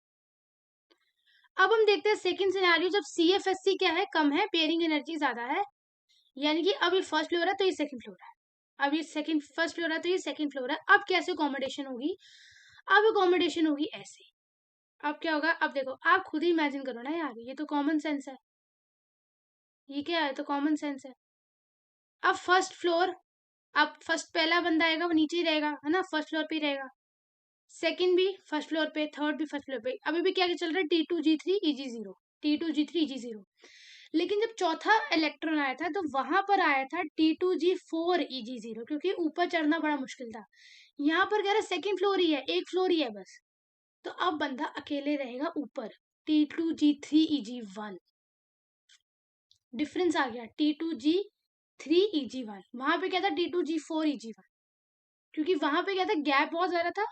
अब हम देखते हैं सेकंड सिनेरियो, जब CFSE क्या है, कम है, पेयरिंग एनर्जी ज्यादा है, यानी कि अब ये फर्स्ट फ्लोर है तो ये सेकंड फ्लोर है, अब ये सेकंड, फर्स्ट फ्लोर है तो ये सेकंड फ्लोर है। अब कैसे अकोमोडेशन होगी, अब अकोमोडेशन होगी ऐसे। अब क्या होगा, अब देखो आप खुद ही इमेजिन करो ना यार, ये तो कॉमन सेंस है, ये क्या है, तो कॉमन सेंस है। अब फर्स्ट फ्लोर, अब फर्स्ट पहला बंदा आएगा वो नीचे ही रहेगा, है ना, फर्स्ट फ्लोर पे ही रहेगा, सेकंड भी फर्स्ट फ्लोर पे, थर्ड भी फर्स्ट फ्लोर पे, अभी भी क्या चल रहा है, T2G3 EG0, T2G3 EG0। लेकिन जब चौथा इलेक्ट्रॉन आया था, तो वहां पर आया था T2G4 EG0, क्योंकि ऊपर चढ़ना बड़ा मुश्किल था। यहाँ पर कह रहा सेकंड फ्लोर ही है, एक फ्लोर ही है बस, तो अब बंदा अकेले रहेगा ऊपर, T2G3 EG1। डिफरेंस आ गया, T2G3 EG1, वहां पे क्या था, T2G4 EG1, क्योंकि वहां पे क्या था, गैप बहुत ज्यादा था,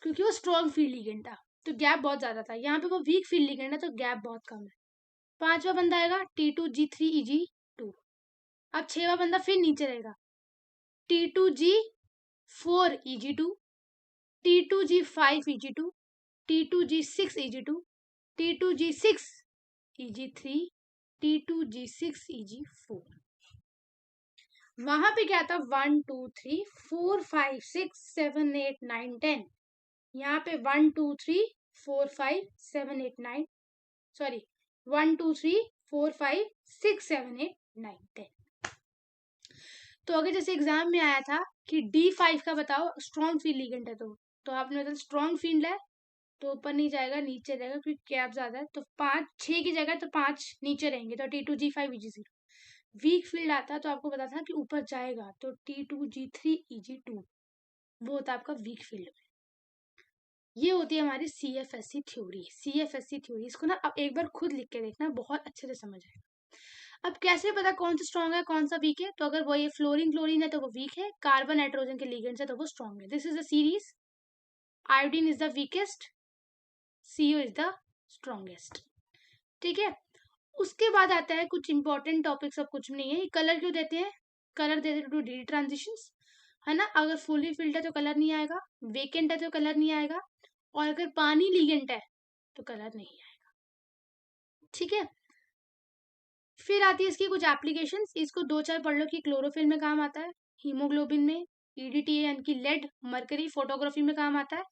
क्योंकि वो स्ट्रॉन्ग फील्ड लिगेंड था, तो गैप बहुत ज्यादा था। यहाँ पे वो वीक फील्ड लिगेंड है, तो गैप बहुत कम है। 5वां बंदा आएगा T2G3 EG2। अब 6वां बंदा फिर नीचे रहेगा, T2G4 Eg2, T2G5 Eg2, T2G6 Eg2, T2G6 Eg3, T2G6 Eg4। वहां पे क्या था 1 2 3 4 5 6 7 8 9 10। यहाँ पे 1 2 3 4 5 7 8 9, सॉरी 1 2 3 4 5 6 7 8 9 10। तो अगर जैसे एग्जाम में आया था कि D5 का बताओ स्ट्रॉन्ग फील्ड लिगेंड है, तो आपने मतलब स्ट्रॉन्ग फील्ड है तो ऊपर नहीं जाएगा, नीचे रहेगा क्योंकि गैप ज्यादा है, तो 5 6 की जगह तो 5 नीचे रहेंगे, तो T2G5 Eg0। वीक फील्ड आता तो आपको पता था कि ऊपर जाएगा, तो T2G3 Eg2 वो होता है आपका वीक फील्ड। ये होती है हमारी CFSE थ्योरी। CFSE थ्योरी इसको ना अब एक बार खुद लिख के देखना, बहुत अच्छे से समझ आएगा। अब कैसे पता कौन सा स्ट्रॉन्ग है कौन सा वीक है? तो अगर वो ये फ्लोरीन क्लोरीन है तो वो वीक है, कार्बन नाइट्रोजन के लिगेंड्स है तो वो स्ट्रॉन्ग है। This is the series. Iodine is the weakest, CO is the strongest. ठीक है, उसके बाद आता है कुछ इंपॉर्टेंट टॉपिक्स। अब कुछ नहीं है, कलर क्यों देते हैं? कलर देते हैं टू डी ट्रांजिशंस, है ना। अगर फुली फिल्ड है तो कलर नहीं आएगा, वेकेंट है तो कलर नहीं आएगा, और अगर पानी लिगेंट है तो कलर नहीं आएगा। ठीक है, फिर आती है इसकी कुछ एप्लीकेशंस। इसको 2 4 पढ़ लो कि क्लोरोफिल में काम आता है, हीमोग्लोबिन में, EDTA यानी कि लेड मरकरी फोटोग्राफी में काम आता है।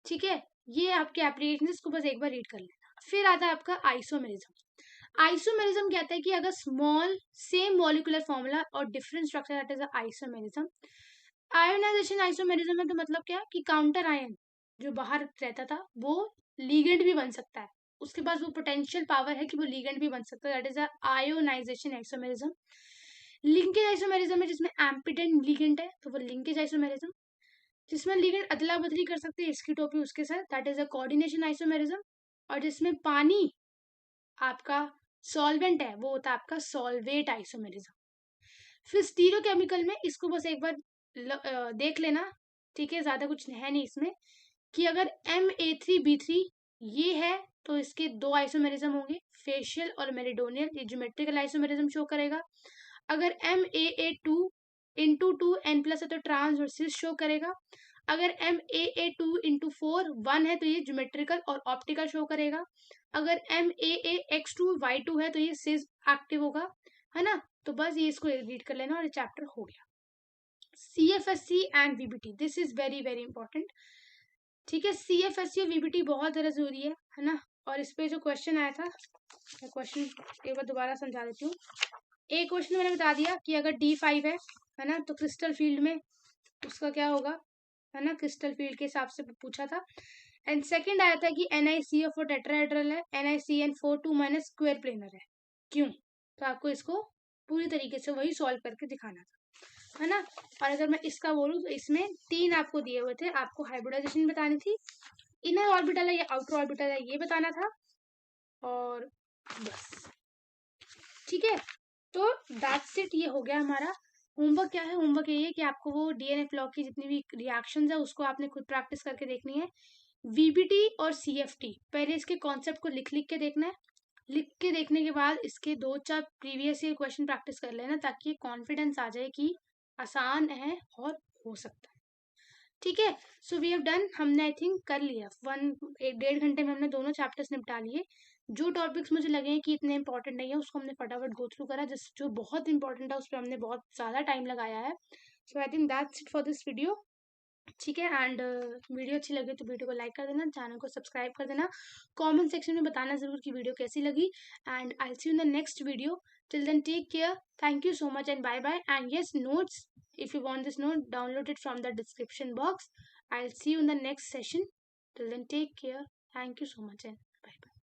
ठीक है, ये आपके एप्लीकेशन, इसको बस एक बार रीड कर लेना। फिर आता है आपका आइसोमेरिज्म। आइसोमेरिज्म कहता है कि अगर स्मॉल सेम मॉलिक्यूलर फॉर्मूला और different structure, that is isomerism. Ionization isomerism में तो मतलब क्या कि काउंटर आयन जो बाहर रहता था वो लीगेंड भी बन सकता है, उसके पास वो पोटेंशियल पावर है कि वो लीगेंड भी बन सकता है, that is ionization isomerism. Linkage isomerism है जिसमें एम्पीडेंट लीगेंड है तो वो लिंकेज आइसोमेरिज्म। जिसमें लिगेंड अदला बदली कर सकते हैं इसकी टोपी उसके साथ, that is a coordination isomerism. और जिसमें पानी आपका सॉल्वेंट है वो होता है आपका सॉल्वेट आइसोमेरिज्म। फिर स्टीरियोकेमिकल में इसको बस एक बार देख लेना, ठीक है, ज्यादा कुछ है नहीं इसमें, कि अगर Ma3B3 ये है तो इसके 2 आइसोमेरिज्म होंगे, फेशियल और मेरिडोनियल, ये ज्योमेट्रिकल आइसोमेरिज्म शो करेगा। अगर MAA2 इंटू 2 N प्लस है तो ट्रांस और सिस शो करेगा। अगर MAA2 इंटू 4 1 है तो ये ज्योमेट्रिकल और ऑप्टिकल शो करेगा। अगर MAAX2Y2 है तो ये सिस एक्टिव होगा, है ना। तो बस ये इसको रीड कर लेना और ये चैप्टर हो गया। CFSE and VBT, this is very very important. ठीक है, CFSE और VBT बहुत ज़्यादा जरूरी है ना। और इस पे जो क्वेश्चन आया था, मैं क्वेश्चन एक बार दोबारा समझा देती हूँ। एक क्वेश्चन मैंने बता दिया कि अगर D5 है ना, तो क्रिस्टल फील्ड में उसका क्या होगा, है ना, क्रिस्टल फील्ड के हिसाब से पूछा था। एंड सेकंड आया था कि NiCO4 टेट्राहेड्रल है, NiCN4 2- स्क्वायर प्लेनर है, क्यों? तो आपको इसको पूरी तरीके से वही सॉल्व करके दिखाना था, है ना। और अगर मैं इसका बोलूँ तो इसमें 3 आपको दिए हुए थे, आपको हाइब्रिडाइजेशन बतानी थी, इनर ऑर्बिटल है या आउटर ऑर्बिटल है ये बताना था, और बस। ठीक है, तो दैट्स इट, ये हो गया हमारा होमवर्क। क्या है होमवर्क? ये है कि आपको वो DNF ब्लॉक की जितनी भी रिएक्शंस है उसको आपने खुद प्रैक्टिस करके देखनी है। VBT और CFT पहले इसके कॉन्सेप्ट को लिख लिख के देखना है, लिख के देखने के बाद इसके 2 4 प्रीवियस ईयर क्वेश्चन प्रैक्टिस कर लेना, ताकि कॉन्फिडेंस आ जाए कि आसान है और हो सकता है। ठीक है, सो वी हैव डन, हमने आई थिंक कर लिया 1-1.5 घंटे में हमने दोनों चैप्टर्स निपटा लिए। जो टॉपिक्स मुझे लगे हैं कि इतने इंपॉर्टेंट नहीं है उसको हमने फटाफट गो थ्रू करा, जिस जो बहुत इंपॉर्टेंट है उस पर हमने बहुत ज़्यादा टाइम लगाया है। So I think that's it for this video. ठीक है, एंड वीडियो अच्छी लगी तो वीडियो को लाइक कर देना, चैनल को सब्सक्राइब कर देना, कमेंट सेक्शन में बताना जरूर कि वीडियो कैसी लगी, and I see you in the next video. Till then take care, thank you so much and bye bye. And yes, notes, if you want this note, download it from the description box. I'll see you in the next session. Till then take care, thank you so much and bye bye.